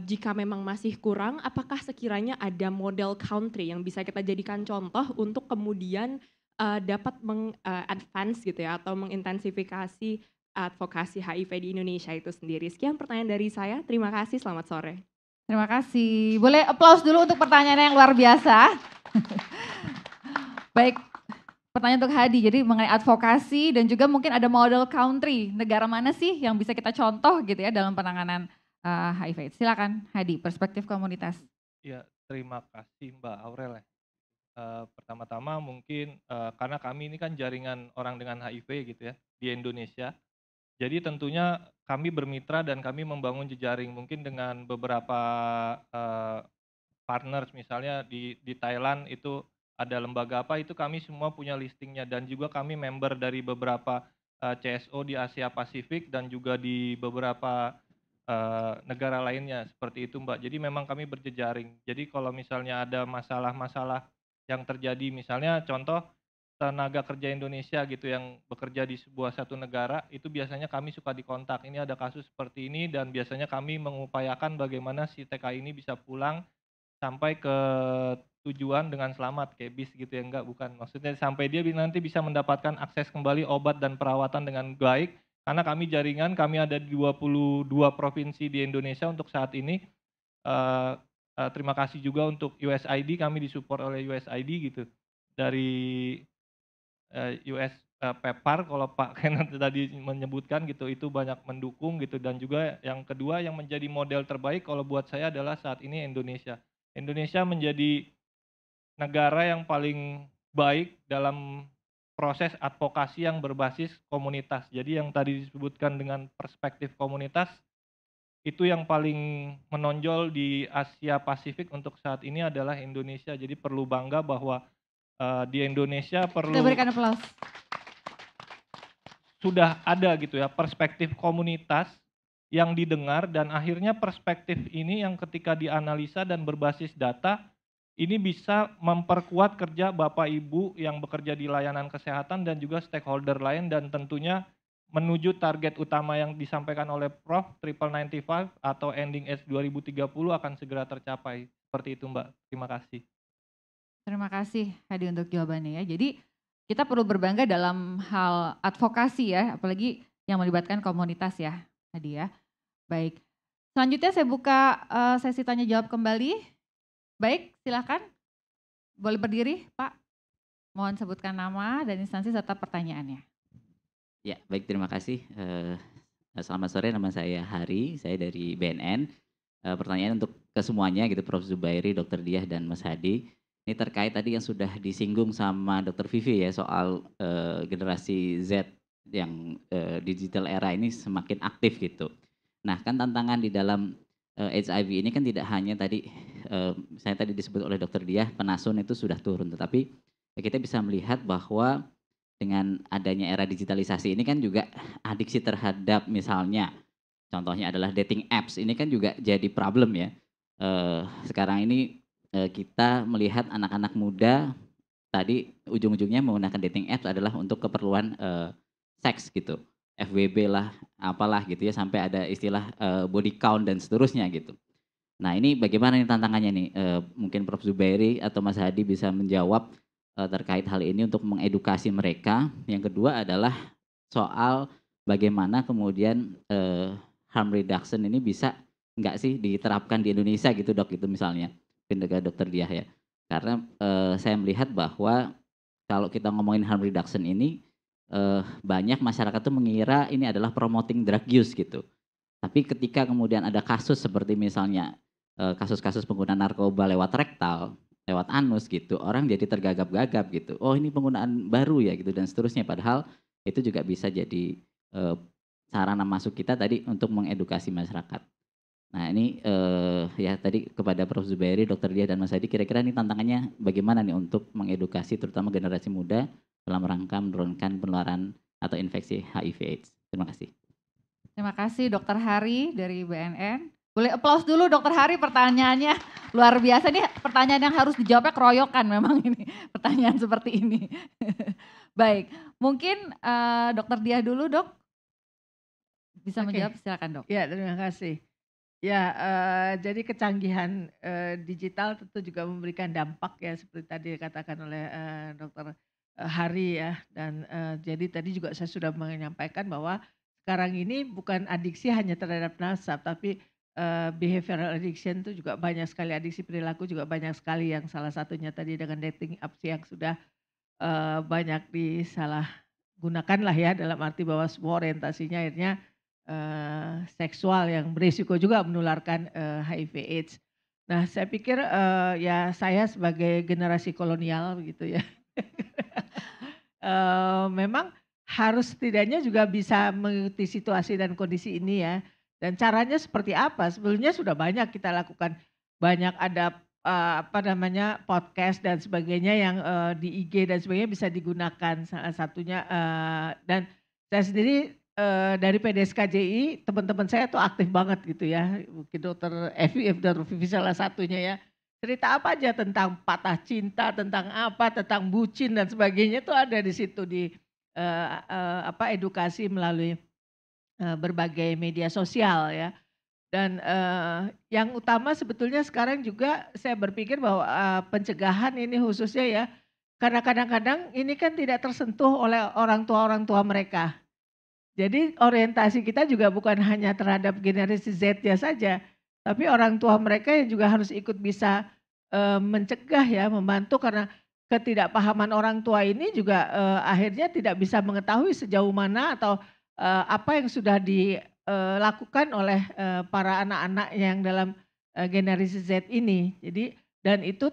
Speaker 9: Jika memang masih kurang, apakah sekiranya ada model country yang bisa kita jadikan contoh untuk kemudian dapat meng-advance gitu ya, atau mengintensifikasi advokasi HIV di Indonesia itu sendiri? Sekian pertanyaan dari saya, terima kasih, selamat sore.
Speaker 5: Terima kasih. Boleh aplaus dulu untuk pertanyaan yang luar biasa. Baik. Pertanyaan untuk Hadi, jadi mengenai advokasi dan juga mungkin ada model country, negara mana sih yang bisa kita contoh gitu ya dalam penanganan HIV. Silakan Hadi, perspektif komunitas.
Speaker 8: Ya, terima kasih Mbak Aurel. Pertama-tama mungkin karena kami ini kan jaringan orang dengan HIV gitu ya di Indonesia. Jadi tentunya kami bermitra dan kami membangun jejaring mungkin dengan beberapa partners, misalnya di Thailand itu ada lembaga apa, itu kami semua punya listingnya, dan juga kami member dari beberapa CSO di Asia Pasifik dan juga di beberapa negara lainnya seperti itu Mbak. Jadi memang kami berjejaring. Jadi kalau misalnya ada masalah-masalah yang terjadi, misalnya contoh tenaga kerja Indonesia gitu yang bekerja di satu negara, itu biasanya kami suka dikontak, ini ada kasus seperti ini, dan biasanya kami mengupayakan bagaimana si TK ini bisa pulang sampai ke tujuan dengan selamat kayak bis gitu ya, enggak, bukan. Maksudnya sampai dia nanti bisa mendapatkan akses kembali obat dan perawatan dengan baik, karena kami ada di 22 provinsi di Indonesia untuk saat ini. Terima kasih juga untuk USAID, kami disupport oleh USAID gitu. Dari US PEPFAR kalau Pak Kenneth tadi menyebutkan gitu, itu banyak mendukung gitu. Dan juga yang kedua yang menjadi model terbaik kalau buat saya adalah saat ini Indonesia. Indonesia menjadi negara yang paling baik dalam proses advokasi yang berbasis komunitas. Jadi yang tadi disebutkan dengan perspektif komunitas, itu yang paling menonjol di Asia Pasifik untuk saat ini adalah Indonesia. Jadi perlu bangga bahwa di Indonesia
Speaker 5: Kita berikan aplaus.
Speaker 8: sudah ada gitu ya perspektif komunitas yang didengar, dan akhirnya perspektif ini yang ketika dianalisa dan berbasis data ini bisa memperkuat kerja Bapak Ibu yang bekerja di layanan kesehatan dan juga stakeholder lain, dan tentunya menuju target utama yang disampaikan oleh Prof. 95 atau ending age 2030 akan segera tercapai. Seperti itu Mbak, terima kasih.
Speaker 5: Terima kasih Hadi untuk jawabannya ya. Jadi kita perlu berbangga dalam hal advokasi ya, apalagi yang melibatkan komunitas ya Hadi ya. Baik, selanjutnya saya buka sesi tanya jawab kembali. Baik, silakan. Boleh berdiri Pak. Mohon sebutkan nama dan instansi serta pertanyaannya.
Speaker 10: Ya, baik, terima kasih. Selamat sore, nama saya Hari, saya dari BNN. Pertanyaan untuk kesemuanya gitu, Prof. Zubairi, Dr. Diah, dan Mas Hadi. Ini terkait tadi yang sudah disinggung sama Dr. Vivi ya, soal generasi Z yang digital era ini semakin aktif gitu. Nah, kan tantangan di dalam HIV ini kan tidak hanya tadi, saya tadi disebut oleh Dr. Diah, penasun itu sudah turun, tetapi kita bisa melihat bahwa dengan adanya era digitalisasi ini kan juga adiksi terhadap misalnya, contohnya adalah dating apps, ini kan juga jadi problem ya. Sekarang ini kita melihat anak-anak muda tadi ujung-ujungnya menggunakan dating apps adalah untuk keperluan seks gitu, FWB lah, apalah gitu ya, sampai ada istilah body count dan seterusnya gitu. Nah ini bagaimana nih tantangannya nih, mungkin Prof. Zubairi atau Mas Hadi bisa menjawab terkait hal ini untuk mengedukasi mereka. Yang kedua adalah soal bagaimana kemudian harm reduction ini bisa enggak sih diterapkan di Indonesia gitu Dok, gitu misalnya. Dengan Dr. Diah ya, karena saya melihat bahwa kalau kita ngomongin harm reduction ini banyak masyarakat tuh mengira ini adalah promoting drug use gitu, tapi ketika kemudian ada kasus seperti misalnya kasus-kasus penggunaan narkoba lewat rektal, lewat anus gitu, orang jadi tergagap-gagap gitu, oh ini penggunaan baru ya gitu dan seterusnya, padahal itu juga bisa jadi sarana masuk kita tadi untuk mengedukasi masyarakat. Nah ini ya tadi kepada Prof. Zubairi, Dr. Diah, dan Mas Hadi, kira-kira ini tantangannya bagaimana nih untuk mengedukasi terutama generasi muda dalam rangka menurunkan penularan atau infeksi HIV/AIDS. Terima kasih.
Speaker 5: Terima kasih Dr. Hari dari BNN. Boleh aplaus dulu Dr. Hari, pertanyaannya luar biasa. Ini pertanyaan yang harus dijawabnya keroyokan memang ini, pertanyaan seperti ini. Baik, mungkin Dr. Diah dulu Dok. Bisa menjawab, silakan Dok.
Speaker 7: Ya, terima kasih. Ya, jadi kecanggihan digital tentu juga memberikan dampak ya seperti tadi dikatakan oleh Dr. Hari ya, dan jadi tadi juga saya sudah menyampaikan bahwa sekarang ini bukan adiksi hanya terhadap nasab, tapi behavioral addiction itu juga banyak sekali, adiksi perilaku juga banyak sekali, yang salah satunya tadi dengan dating apps yang sudah banyak disalahgunakan lah ya, dalam arti bahwa semua orientasinya akhirnya seksual yang berisiko juga menularkan HIV/AIDS. Nah, saya pikir ya saya sebagai generasi kolonial gitu ya, memang harus setidaknya juga bisa mengikuti situasi dan kondisi ini ya. Dan caranya seperti apa? Sebelumnya sudah banyak kita lakukan, banyak ada podcast dan sebagainya yang di IG dan sebagainya bisa digunakan, salah satunya dan saya sendiri dari PDSKJI, teman-teman saya tuh aktif banget gitu ya, mungkin Dr. Evi dan Vivi salah satunya ya, cerita apa aja tentang patah cinta, tentang apa, tentang bucin dan sebagainya tuh ada di situ, di edukasi melalui berbagai media sosial ya. Dan yang utama sebetulnya sekarang juga saya berpikir bahwa pencegahan ini khususnya ya, karena kadang-kadang ini kan tidak tersentuh oleh orang tua mereka. Jadi orientasi kita juga bukan hanya terhadap generasi Z-nya saja, tapi orang tua mereka yang juga harus ikut bisa mencegah ya, membantu karena ketidakpahaman orang tua ini juga akhirnya tidak bisa mengetahui sejauh mana atau apa yang sudah dilakukan oleh para anak-anak yang dalam generasi Z ini. Jadi dan itu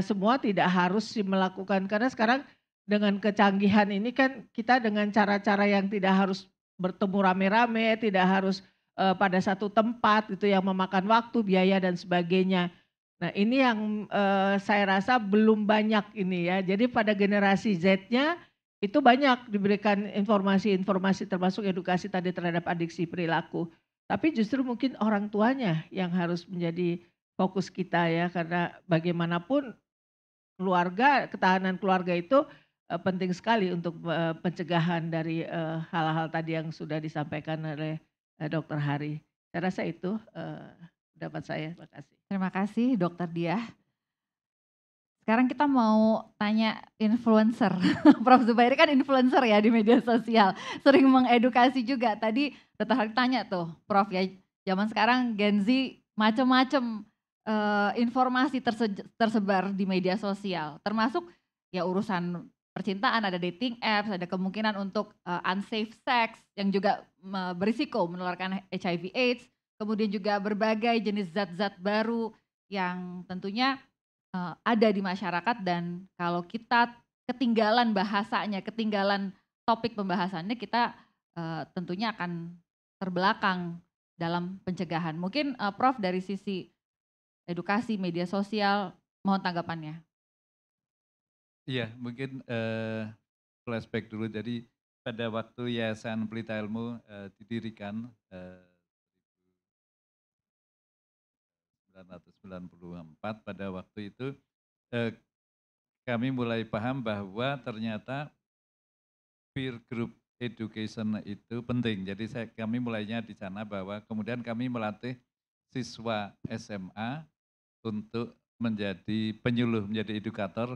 Speaker 7: semua tidak harus melakukan karena sekarang dengan kecanggihan ini kan kita dengan cara-cara yang tidak harus bertemu rame-rame, tidak harus pada satu tempat gitu yang memakan waktu, biaya dan sebagainya. Nah ini yang saya rasa belum banyak ini ya. Jadi pada generasi Z-nya itu banyak diberikan informasi-informasi termasuk edukasi tadi terhadap adiksi perilaku. Tapi justru mungkin orang tuanya yang harus menjadi fokus kita ya karena bagaimanapun keluarga, ketahanan keluarga itu penting sekali untuk pencegahan dari hal-hal tadi yang sudah disampaikan oleh Dokter Hari. Saya rasa itu pendapat saya. Terima kasih.
Speaker 5: Terima kasih Dokter Diah. Sekarang kita mau tanya influencer. Prof. Zubairi kan influencer ya di media sosial, sering mengedukasi juga. Tadi Dokter Hari tanya tuh, Prof ya, zaman sekarang Gen Z macam-macam informasi tersebar di media sosial, termasuk ya urusan percintaan, ada dating apps, ada kemungkinan untuk unsafe sex yang juga berisiko menularkan HIV/AIDS, kemudian juga berbagai jenis zat-zat baru yang tentunya ada di masyarakat dan kalau kita ketinggalan bahasanya, ketinggalan topik pembahasannya kita tentunya akan terbelakang dalam pencegahan. Mungkin Prof dari sisi edukasi media sosial mohon tanggapannya.
Speaker 6: Iya mungkin flashback dulu. Jadi pada waktu Yayasan Pelita Ilmu didirikan 1994 pada waktu itu kami mulai paham bahwa ternyata peer group education itu penting. Jadi kami mulainya di sana bahwa kemudian kami melatih siswa SMA untuk menjadi penyuluh, menjadi edukator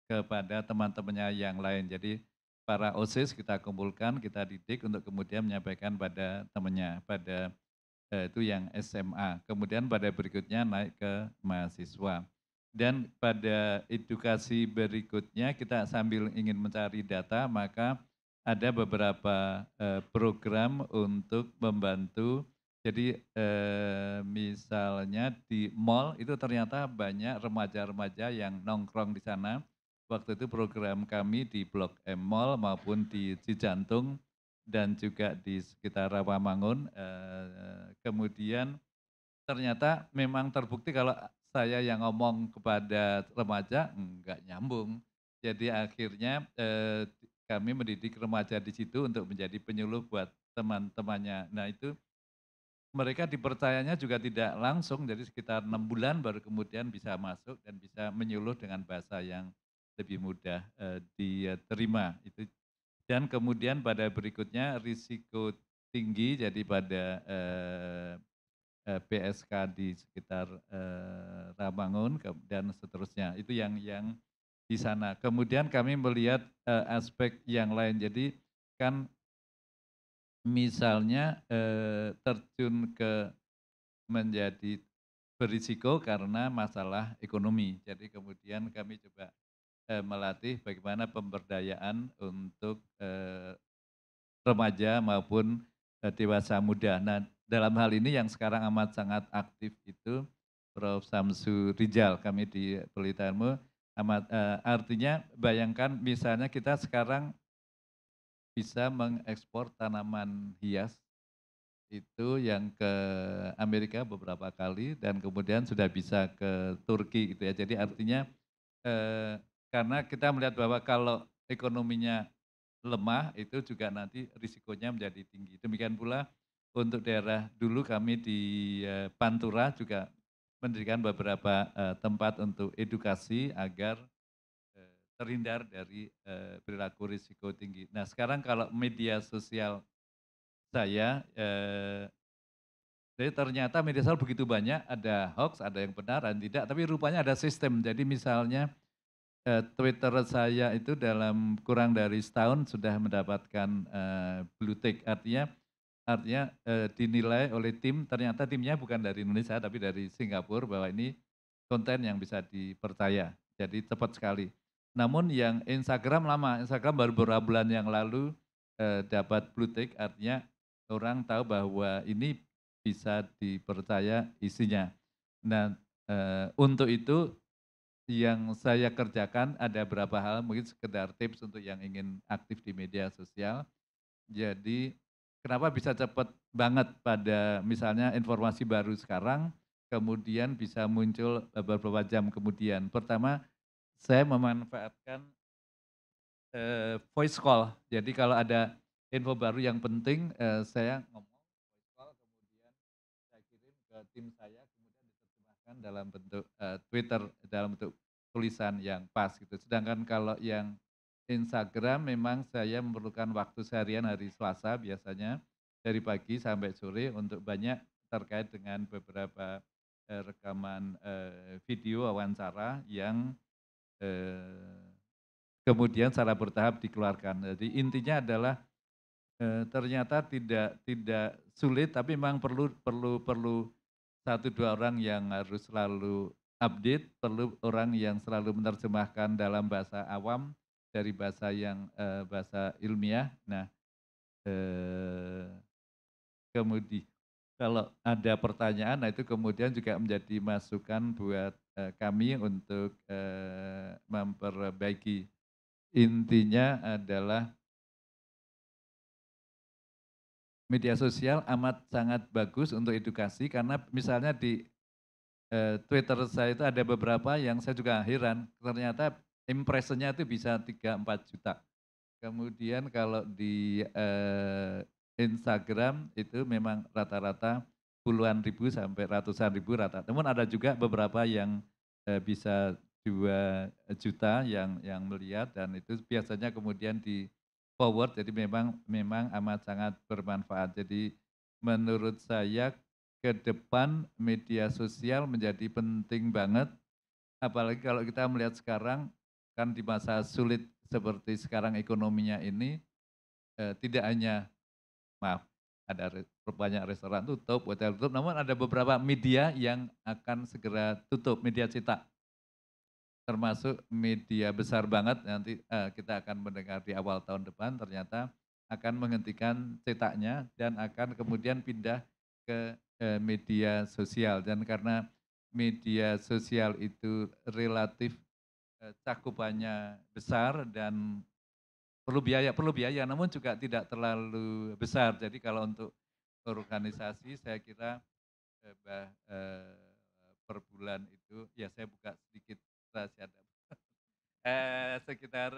Speaker 6: kepada teman-temannya yang lain. Jadi para OSIS kita kumpulkan, kita didik untuk kemudian menyampaikan pada temannya, pada itu yang SMA. Kemudian pada berikutnya naik ke mahasiswa. Dan pada edukasi berikutnya kita sambil ingin mencari data, maka ada beberapa program untuk membantu. Jadi misalnya di mall itu ternyata banyak remaja-remaja yang nongkrong di sana. Waktu itu program kami di Blok M Mall maupun di Cijantung dan juga di sekitar Rawamangun. Kemudian ternyata memang terbukti kalau saya yang ngomong kepada remaja enggak nyambung. Jadi akhirnya kami mendidik remaja di situ untuk menjadi penyuluh buat teman-temannya. Nah itu mereka dipercayanya juga tidak langsung, jadi sekitar 6 bulan baru kemudian bisa masuk dan bisa menyuluh dengan bahasa yang lebih mudah diterima. Itu. Dan kemudian pada berikutnya risiko tinggi, jadi pada PSK di sekitar Ramangun dan seterusnya. Itu yang di sana. Kemudian kami melihat aspek yang lain. Jadi kan misalnya terjun ke menjadi berisiko karena masalah ekonomi. Jadi kemudian kami coba melatih bagaimana pemberdayaan untuk remaja maupun dewasa muda. Nah dalam hal ini yang sekarang amat sangat aktif itu Prof. Samsu Rijal, kami di Pelita Ilmu. Artinya bayangkan misalnya kita sekarang bisa mengekspor tanaman hias itu yang ke Amerika beberapa kali dan kemudian sudah bisa ke Turki gitu ya. Jadi artinya karena kita melihat bahwa kalau ekonominya lemah itu juga nanti risikonya menjadi tinggi. Demikian pula untuk daerah dulu kami di Pantura juga mendirikan beberapa tempat untuk edukasi agar terhindar dari perilaku risiko tinggi. Nah sekarang kalau media sosial saya Jadi ternyata media sosial begitu banyak, ada hoax, ada yang benar, ada yang tidak, tapi rupanya ada sistem. Jadi misalnya Twitter saya itu dalam kurang dari setahun sudah mendapatkan blue tick, artinya dinilai oleh tim, ternyata timnya bukan dari Indonesia tapi dari Singapura, bahwa ini konten yang bisa dipercaya. Jadi cepat sekali. Namun yang Instagram lama, Instagram baru beberapa bulan yang lalu dapat blue tick, artinya orang tahu bahwa ini bisa dipercaya isinya. Nah, untuk itu yang saya kerjakan ada beberapa hal, mungkin sekedar tips untuk yang ingin aktif di media sosial. Jadi kenapa bisa cepat banget pada misalnya informasi baru sekarang, kemudian bisa muncul beberapa jam kemudian. Pertama, saya memanfaatkan voice call. Jadi kalau ada info baru yang penting, saya ngomong voice call, kemudian saya kirim ke tim saya, kemudian diterjemahkan dalam bentuk Twitter, dalam bentuk tulisan yang pas gitu. Sedangkan kalau yang Instagram memang saya memerlukan waktu seharian hari Selasa biasanya dari pagi sampai sore untuk banyak terkait dengan beberapa rekaman video wawancara yang kemudian secara bertahap dikeluarkan. Jadi intinya adalah ternyata tidak sulit, tapi memang perlu 1-2 orang yang harus selalu update, perlu orang yang selalu menerjemahkan dalam bahasa awam dari bahasa yang bahasa ilmiah. Nah, kemudian kalau ada pertanyaan, nah itu kemudian juga menjadi masukan buat kami untuk memperbaiki. Intinya adalah media sosial amat sangat bagus untuk edukasi, karena misalnya di Twitter saya itu ada beberapa yang saya juga heran, ternyata impressionnya itu bisa 3-4 juta. Kemudian kalau di Instagram itu memang rata-rata puluhan ribu sampai ratusan ribu rata. Namun ada juga beberapa yang bisa 2 juta yang melihat, dan itu biasanya kemudian di forward, jadi memang amat sangat bermanfaat. Jadi menurut saya ke depan media sosial menjadi penting banget, apalagi kalau kita melihat sekarang kan di masa sulit seperti sekarang ekonominya ini, tidak hanya ada banyak restoran tutup, hotel tutup, namun ada beberapa media yang akan segera tutup, media cetak. Termasuk media besar banget, nanti kita akan mendengar di awal tahun depan ternyata akan menghentikan cetaknya dan akan kemudian pindah ke media sosial. Dan karena media sosial itu relatif cakupannya besar dan perlu biaya, namun juga tidak terlalu besar. Jadi kalau untuk organisasi saya kira per bulan itu, ya saya buka sedikit rahasia, sekitar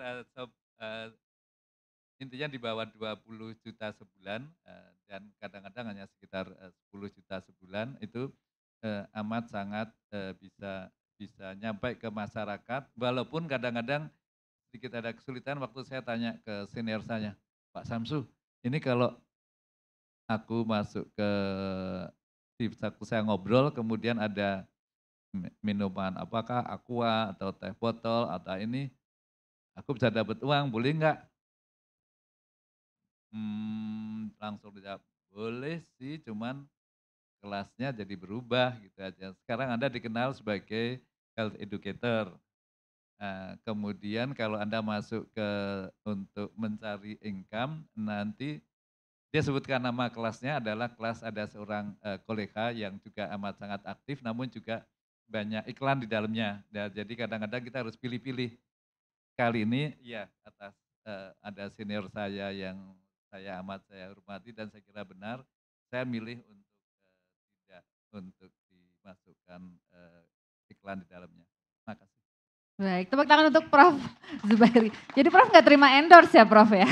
Speaker 6: intinya di bawah 20 juta sebulan, dan kadang-kadang hanya sekitar 10 juta sebulan, itu amat sangat bisa nyampe ke masyarakat, walaupun kadang-kadang sedikit ada kesulitan. Waktu saya tanya ke senior saya, Pak Samsu, ini kalau aku masuk ke saya ngobrol, kemudian ada minuman apakah aqua atau teh botol atau ini, aku bisa dapat uang, boleh enggak? Langsung dijawab, boleh sih, cuman kelasnya jadi berubah gitu aja. Sekarang Anda dikenal sebagai health educator. Kemudian kalau Anda masuk untuk mencari income, nanti dia sebutkan nama kelasnya adalah kelas ada seorang kolega yang juga amat sangat aktif, namun juga banyak iklan di dalamnya. Jadi kadang-kadang kita harus pilih-pilih. Kali ini ya atas ada senior saya yang saya hormati dan saya kira benar, saya milih untuk tidak untuk dimasukkan iklan di dalamnya. Makasih.
Speaker 5: Baik, tepuk tangan untuk Prof. Zubairi. Jadi Prof nggak terima endorse ya Prof ya?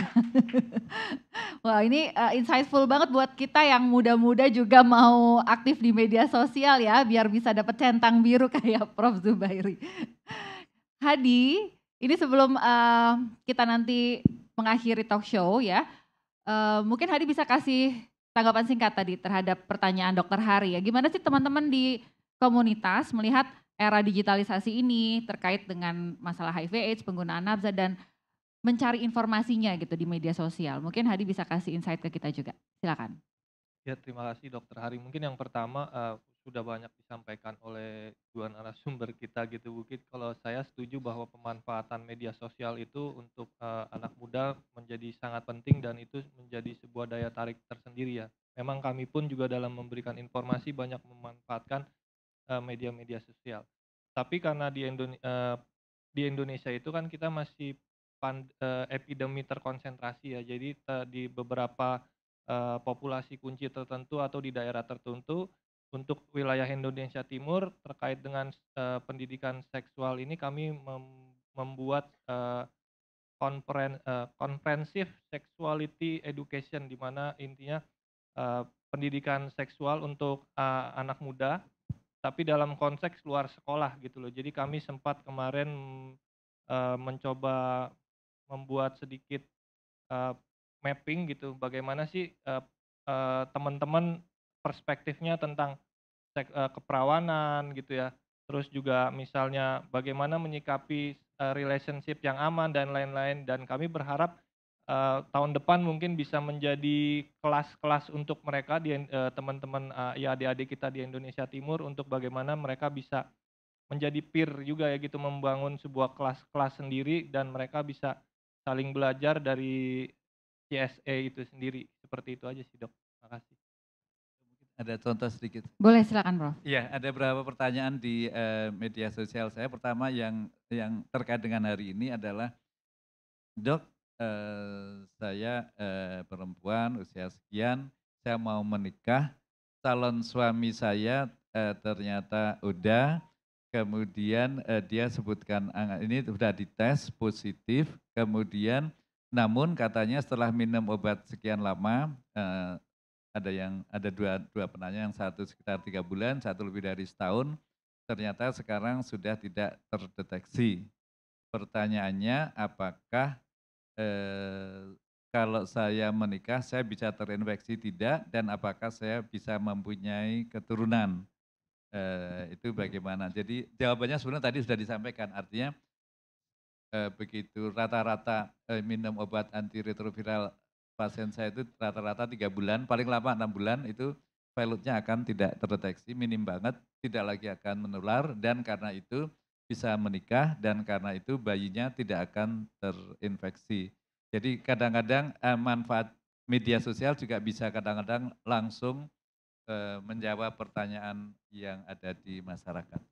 Speaker 5: Wah ini insightful banget buat kita yang muda-muda juga mau aktif di media sosial ya, biar bisa dapat centang biru kayak Prof. Zubairi. Hadi, ini sebelum kita nanti mengakhiri talk show ya, mungkin Hadi bisa kasih tanggapan singkat tadi terhadap pertanyaan Dokter Hari ya. Gimana sih teman-teman di komunitas melihat era digitalisasi ini terkait dengan masalah HIV/AIDS, penggunaan nabza dan mencari informasinya gitu di media sosial. Mungkin Hadi bisa kasih insight ke kita juga. Silakan.
Speaker 8: Ya, terima kasih Dokter Hari. Mungkin yang pertama sudah banyak disampaikan oleh dua narasumber kita gitu. Mungkin kalau saya setuju bahwa pemanfaatan media sosial itu untuk anak muda menjadi sangat penting dan itu menjadi sebuah daya tarik tersendiri ya. Memang kami pun juga dalam memberikan informasi banyak memanfaatkan media-media sosial. Tapi karena di Indonesia itu kan kita masih epidemi terkonsentrasi ya. Jadi di beberapa populasi kunci tertentu atau di daerah tertentu untuk wilayah Indonesia Timur terkait dengan pendidikan seksual ini kami membuat comprehensive sexuality education di mana intinya pendidikan seksual untuk anak muda tapi dalam konteks luar sekolah gitu loh. Jadi kami sempat kemarin mencoba membuat sedikit mapping gitu, bagaimana sih teman-teman perspektifnya tentang keperawanan gitu ya. Terus juga misalnya bagaimana menyikapi relationship yang aman dan lain-lain. Dan kami berharap tahun depan mungkin bisa menjadi kelas-kelas untuk mereka teman-teman ya adik-adik kita di Indonesia Timur untuk bagaimana mereka bisa menjadi peer juga ya gitu, membangun sebuah kelas-kelas sendiri dan mereka bisa saling belajar dari CSA itu sendiri. Seperti itu aja sih Dok. Terima kasih.
Speaker 6: Ada contoh sedikit.
Speaker 5: Boleh silakan Prof.
Speaker 6: Iya, ada beberapa pertanyaan di media sosial saya. Pertama yang terkait dengan hari ini adalah, Dok, saya perempuan usia sekian, saya mau menikah, calon suami saya ternyata udah, kemudian dia sebutkan ini sudah dites positif, kemudian namun katanya setelah minum obat sekian lama, ada dua penanya, yang satu sekitar 3 bulan, satu lebih dari setahun, ternyata sekarang sudah tidak terdeteksi. Pertanyaannya apakah kalau saya menikah saya bisa terinfeksi tidak, dan apakah saya bisa mempunyai keturunan? Itu bagaimana? Jadi jawabannya sebenarnya tadi sudah disampaikan, artinya begitu rata-rata minum obat antiretroviral pasien saya itu rata-rata 3 bulan, paling lama 6 bulan itu pilotnya akan tidak terdeteksi, minim banget, tidak lagi akan menular, dan karena itu bisa menikah, dan karena itu bayinya tidak akan terinfeksi. Jadi kadang-kadang manfaat media sosial juga bisa kadang-kadang langsung menjawab pertanyaan yang ada di masyarakat.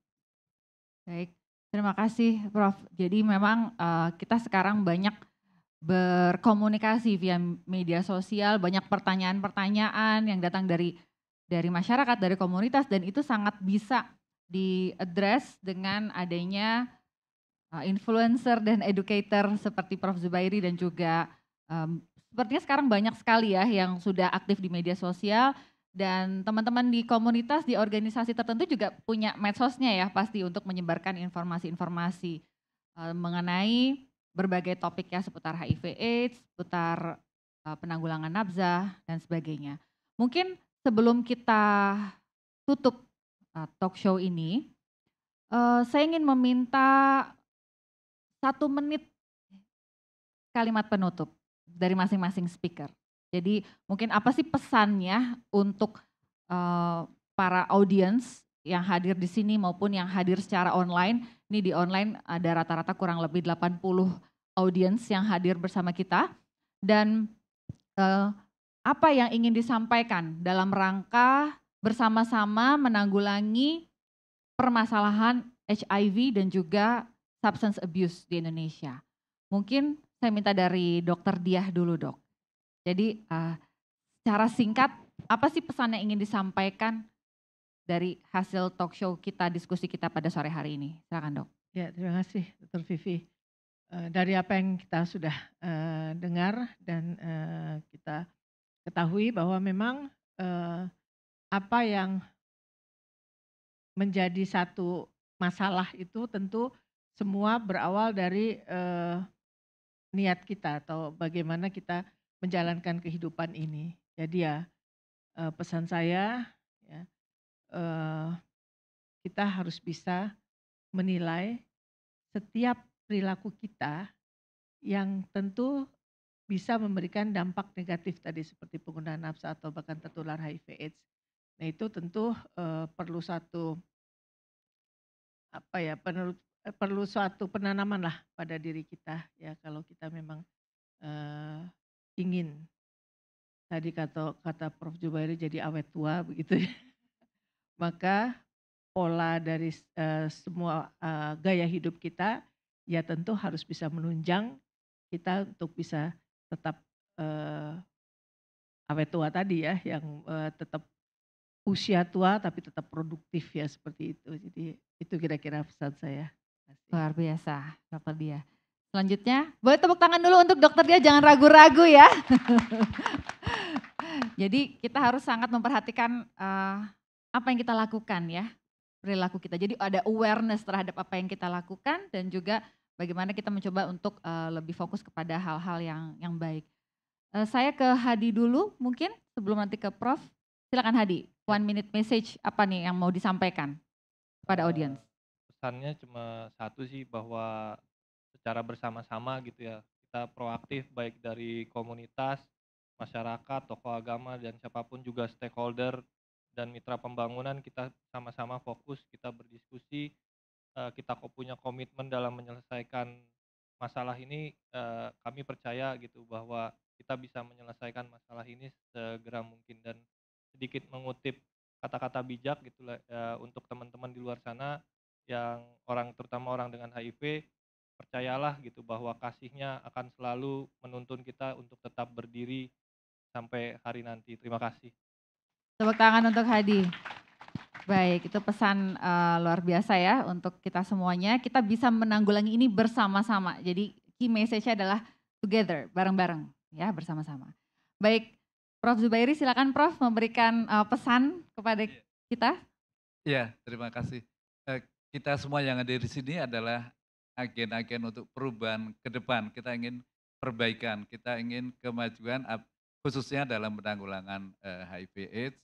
Speaker 5: Baik, terima kasih Prof. Jadi memang kita sekarang banyak berkomunikasi via media sosial, banyak pertanyaan-pertanyaan yang datang dari masyarakat, dari komunitas, dan itu sangat bisa diadres dengan adanya influencer dan educator seperti Prof. Zubairi dan juga sepertinya sekarang banyak sekali ya yang sudah aktif di media sosial, dan teman-teman di komunitas, di organisasi tertentu juga punya medsosnya ya pasti untuk menyebarkan informasi-informasi mengenai berbagai topik ya seputar HIV/AIDS, seputar penanggulangan nabza dan sebagainya. Mungkin sebelum kita tutup talk show ini, saya ingin meminta 1 menit kalimat penutup dari masing-masing speaker. Jadi mungkin apa sih pesannya untuk para audiens yang hadir di sini maupun yang hadir secara online. Ini di online ada rata-rata kurang lebih 80 audiens yang hadir bersama kita. Dan apa yang ingin disampaikan dalam rangka bersama-sama menanggulangi permasalahan HIV dan juga substance abuse di Indonesia. Mungkin saya minta dari Dokter Diah dulu Dok. Jadi secara singkat apa sih pesan yang ingin disampaikan dari hasil talk show kita, diskusi kita pada sore hari ini? Silakan Dok.
Speaker 7: Ya, terima kasih Dr. Vivi. Dari apa yang kita sudah dengar dan kita ketahui bahwa memang apa yang menjadi satu masalah itu tentu semua berawal dari niat kita atau bagaimana kita menjalankan kehidupan ini. Jadi ya pesan saya ya, kita harus bisa menilai setiap perilaku kita yang tentu bisa memberikan dampak negatif tadi seperti penggunaan nafsa atau bahkan tertular HIV/AIDS. Nah itu tentu perlu satu apa ya, perlu suatu penanaman lah pada diri kita ya kalau kita memang ingin tadi kata Prof. Zubairi jadi awet tua begitu ya. Maka pola dari semua gaya hidup kita ya tentu harus bisa menunjang kita untuk bisa tetap awet tua tadi ya, yang tetap usia tua tapi tetap produktif ya seperti itu. Jadi itu kira-kira pesan saya.
Speaker 5: Luar biasa, Dokter Dia. Selanjutnya, boleh tepuk tangan dulu untuk Dokter Dia, jangan ragu-ragu ya. Jadi kita harus sangat memperhatikan apa yang kita lakukan ya, perilaku kita. Jadi ada awareness terhadap apa yang kita lakukan dan juga bagaimana kita mencoba untuk lebih fokus kepada hal-hal yang baik. Saya ke Hadi dulu mungkin sebelum nanti ke Prof. Silakan Hadi, 1 minute message apa nih yang mau disampaikan kepada audiens?
Speaker 8: Pesannya cuma satu sih, bahwa secara bersama-sama gitu ya, kita proaktif baik dari komunitas, masyarakat, tokoh agama dan siapapun juga stakeholder dan mitra pembangunan, kita sama-sama fokus, kita berdiskusi, kita punya komitmen dalam menyelesaikan masalah ini. Kami percaya gitu bahwa kita bisa menyelesaikan masalah ini segera mungkin. Dan sedikit mengutip kata-kata bijak gitu lah untuk teman-teman di luar sana yang terutama orang dengan HIV, percayalah gitu bahwa kasihnya akan selalu menuntun kita untuk tetap berdiri sampai hari nanti. Terima kasih.
Speaker 5: Tepuk tangan untuk Hadi. Baik, itu pesan luar biasa ya untuk kita semuanya. Kita bisa menanggulangi ini bersama-sama. Jadi key message-nya adalah together, bareng-bareng ya, bersama-sama. Baik, Prof. Zubairi silakan Prof memberikan pesan kepada kita.
Speaker 6: Ya, terima kasih. Kita semua yang ada di sini adalah agen-agen untuk perubahan ke depan. Kita ingin perbaikan, kita ingin kemajuan khususnya dalam penanggulangan HIV/AIDS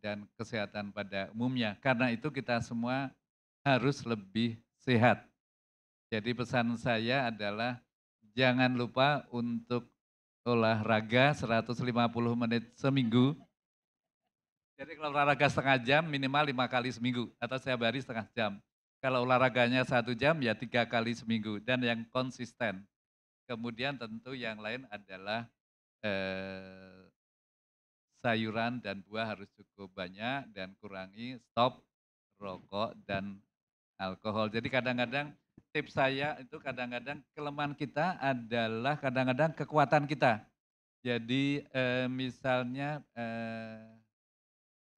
Speaker 6: dan kesehatan pada umumnya. Karena itu kita semua harus lebih sehat. Jadi pesan saya adalah jangan lupa untuk olahraga 150 menit seminggu. Jadi kalau olahraga setengah jam minimal 5 kali seminggu atau setiap hari setengah jam. Kalau olahraganya 1 jam ya 3 kali seminggu dan yang konsisten. Kemudian tentu yang lain adalah sayuran dan buah harus cukup banyak dan kurangi stop rokok dan alkohol. Jadi kadang-kadang tips saya itu kadang-kadang kelemahan kita adalah kadang-kadang kekuatan kita. Jadi misalnya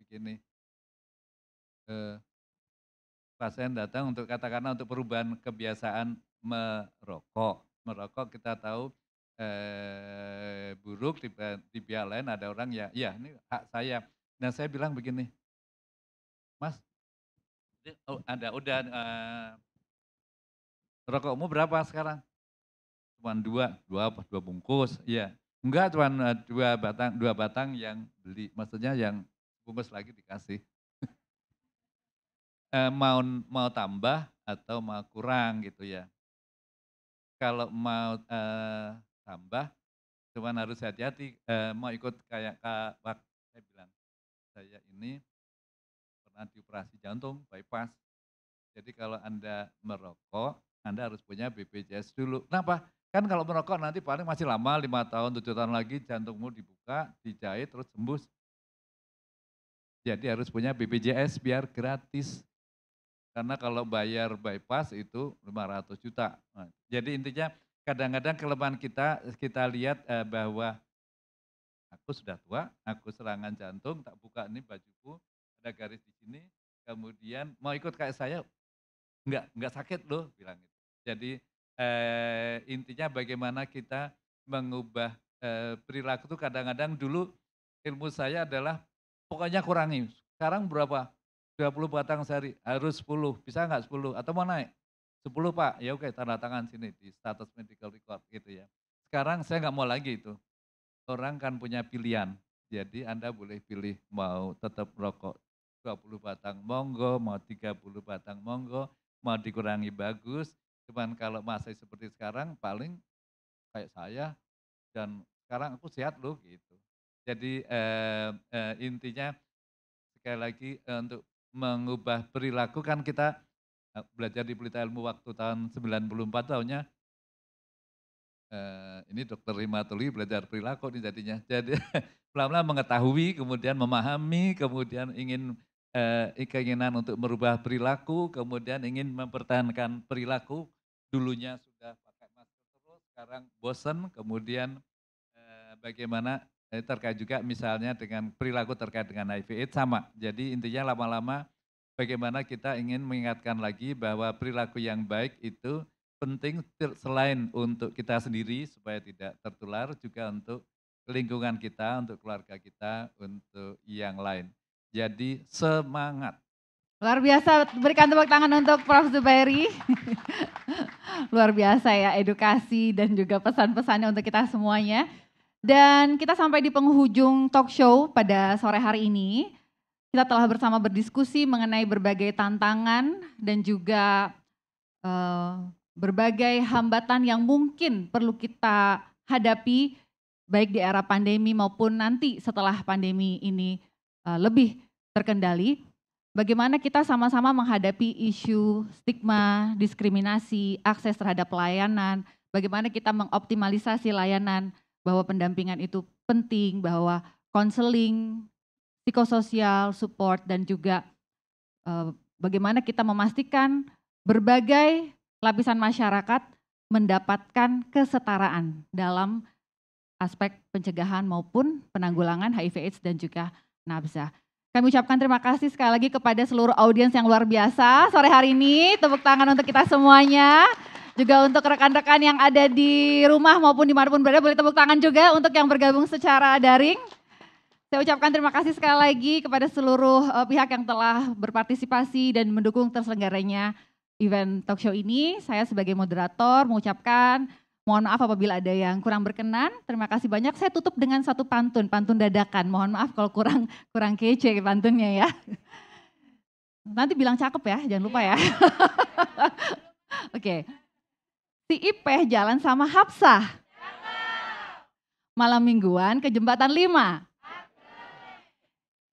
Speaker 6: begini, pasien datang untuk katakanlah untuk perubahan kebiasaan merokok. Merokok kita tahu buruk, di pihak lain ada orang ya ini hak saya. Nah saya bilang begini, Mas, udah rokokmu berapa sekarang? Cuma dua bungkus, iya. Enggak, cuma dua batang yang beli, maksudnya yang bungkus lagi dikasih. Mau tambah atau mau kurang gitu ya. Kalau mau tambah, cuman harus hati-hati, mau ikut kayak Kak saya bilang, saya ini pernah dioperasi jantung, bypass. Jadi kalau Anda merokok, Anda harus punya BPJS dulu. Kenapa? Kan kalau merokok nanti paling masih lama, 5 tahun, 7 tahun lagi jantungmu dibuka, dijahit, terus tembus. Jadi harus punya BPJS biar gratis. Karena kalau bayar bypass itu 500 juta. Nah, jadi intinya kadang-kadang kelemahan kita lihat bahwa aku sudah tua, aku serangan jantung, tak buka ini bajuku, ada garis di sini, kemudian mau ikut kayak saya, enggak sakit loh, bilang gitu. Jadi intinya bagaimana kita mengubah perilaku itu kadang-kadang dulu ilmu saya adalah pokoknya kurangi. Sekarang berapa? 20 batang sehari, harus 10, bisa enggak 10? Atau mau naik? 10 Pak, ya oke tanda tangan sini di status medical record gitu ya. Sekarang saya enggak mau lagi itu. Orang kan punya pilihan, Jadi Anda boleh pilih mau tetap rokok 20 batang monggo, mau 30 batang monggo, mau dikurangi bagus. Cuman kalau masih seperti sekarang paling kayak saya dan sekarang aku sehat loh gitu. Jadi intinya sekali lagi untuk mengubah perilaku kan kita belajar di Pelita Ilmu waktu tahun 94 tahunnya ini dokter hematologi belajar perilaku nih jadinya. Jadi pelan-pelan mengetahui, kemudian memahami, kemudian ingin keinginan untuk merubah perilaku, kemudian ingin mempertahankan perilaku. Dulunya sudah pakai masker terus, sekarang bosen, kemudian bagaimana terkait juga misalnya dengan perilaku terkait dengan HIV/AIDS sama. Jadi intinya lama-lama bagaimana kita ingin mengingatkan lagi bahwa perilaku yang baik itu penting selain untuk kita sendiri supaya tidak tertular, juga untuk lingkungan kita, untuk keluarga kita, untuk yang lain. Jadi semangat.
Speaker 5: Luar biasa, berikan tepuk tangan untuk Prof. Zubairi. Luar biasa ya edukasi dan juga pesan-pesannya untuk kita semuanya. Dan kita sampai di penghujung talk show pada sore hari ini. Kita telah bersama berdiskusi mengenai berbagai tantangan dan juga berbagai hambatan yang mungkin perlu kita hadapi baik di era pandemi maupun nanti setelah pandemi ini lebih terkendali. Bagaimana kita sama-sama menghadapi isu stigma, diskriminasi, akses terhadap pelayanan, bagaimana kita mengoptimalisasi layanan, bahwa pendampingan itu penting, bahwa konseling, psikososial, support, dan juga bagaimana kita memastikan berbagai lapisan masyarakat mendapatkan kesetaraan dalam aspek pencegahan maupun penanggulangan HIV/AIDS dan juga nafsa. Kami ucapkan terima kasih sekali lagi kepada seluruh audiens yang luar biasa sore hari ini. Tepuk tangan untuk kita semuanya. Juga untuk rekan-rekan yang ada di rumah maupun dimanapun berada, boleh tepuk tangan juga untuk yang bergabung secara daring. Saya ucapkan terima kasih sekali lagi kepada seluruh pihak yang telah berpartisipasi dan mendukung terselenggaranya event talk show ini. Saya sebagai moderator mengucapkan mohon maaf apabila ada yang kurang berkenan. Terima kasih banyak. Saya tutup dengan satu pantun dadakan. Mohon maaf kalau kurang kece pantunnya ya. Nanti bilang cakep ya, jangan lupa ya. Oke. Si Ipeh jalan sama Hapsah. Malam mingguan ke Jembatan 5.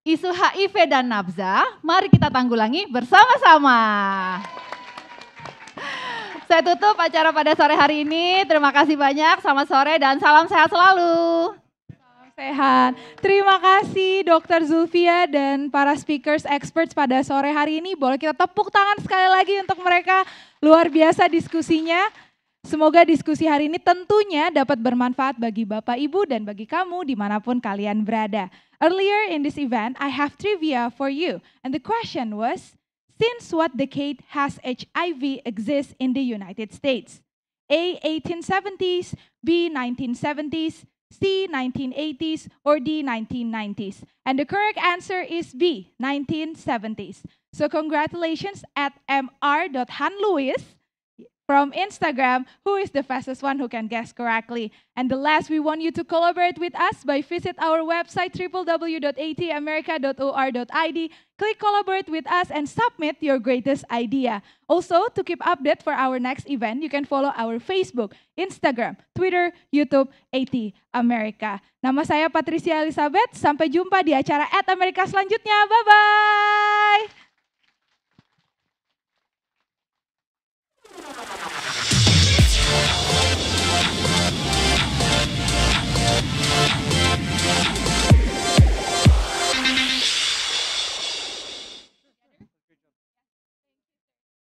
Speaker 5: Isu HIV dan nafsa, mari kita tanggulangi bersama-sama. Saya tutup acara pada sore hari ini. Terima kasih banyak, selamat sore dan salam sehat selalu.
Speaker 2: Salam sehat. Terima kasih Dr. Zulfia dan para speakers experts pada sore hari ini. Boleh kita tepuk tangan sekali lagi untuk mereka. Luar biasa diskusinya. Semoga diskusi hari ini tentunya dapat bermanfaat bagi Bapak, Ibu, dan bagi kamu dimanapun kalian berada. Earlier in this event, I have trivia for you. And the question was, since what decade has HIV exist in the United States? A, 1870s, B, 1970s, C, 1980s, or D, 1990s? And the correct answer is B, 1970s. So congratulations at mr.hanluis from Instagram, who is the fastest one who can guess correctly. And the last, we want you to collaborate with us by visit our website www.atamerica.or.id. Click collaborate with us and submit your greatest idea. Also, to keep update for our next event, you can follow our Facebook, Instagram, Twitter, YouTube, AT America. Nama saya Patricia Elizabeth, sampai jumpa di acara AT America selanjutnya. Bye-bye!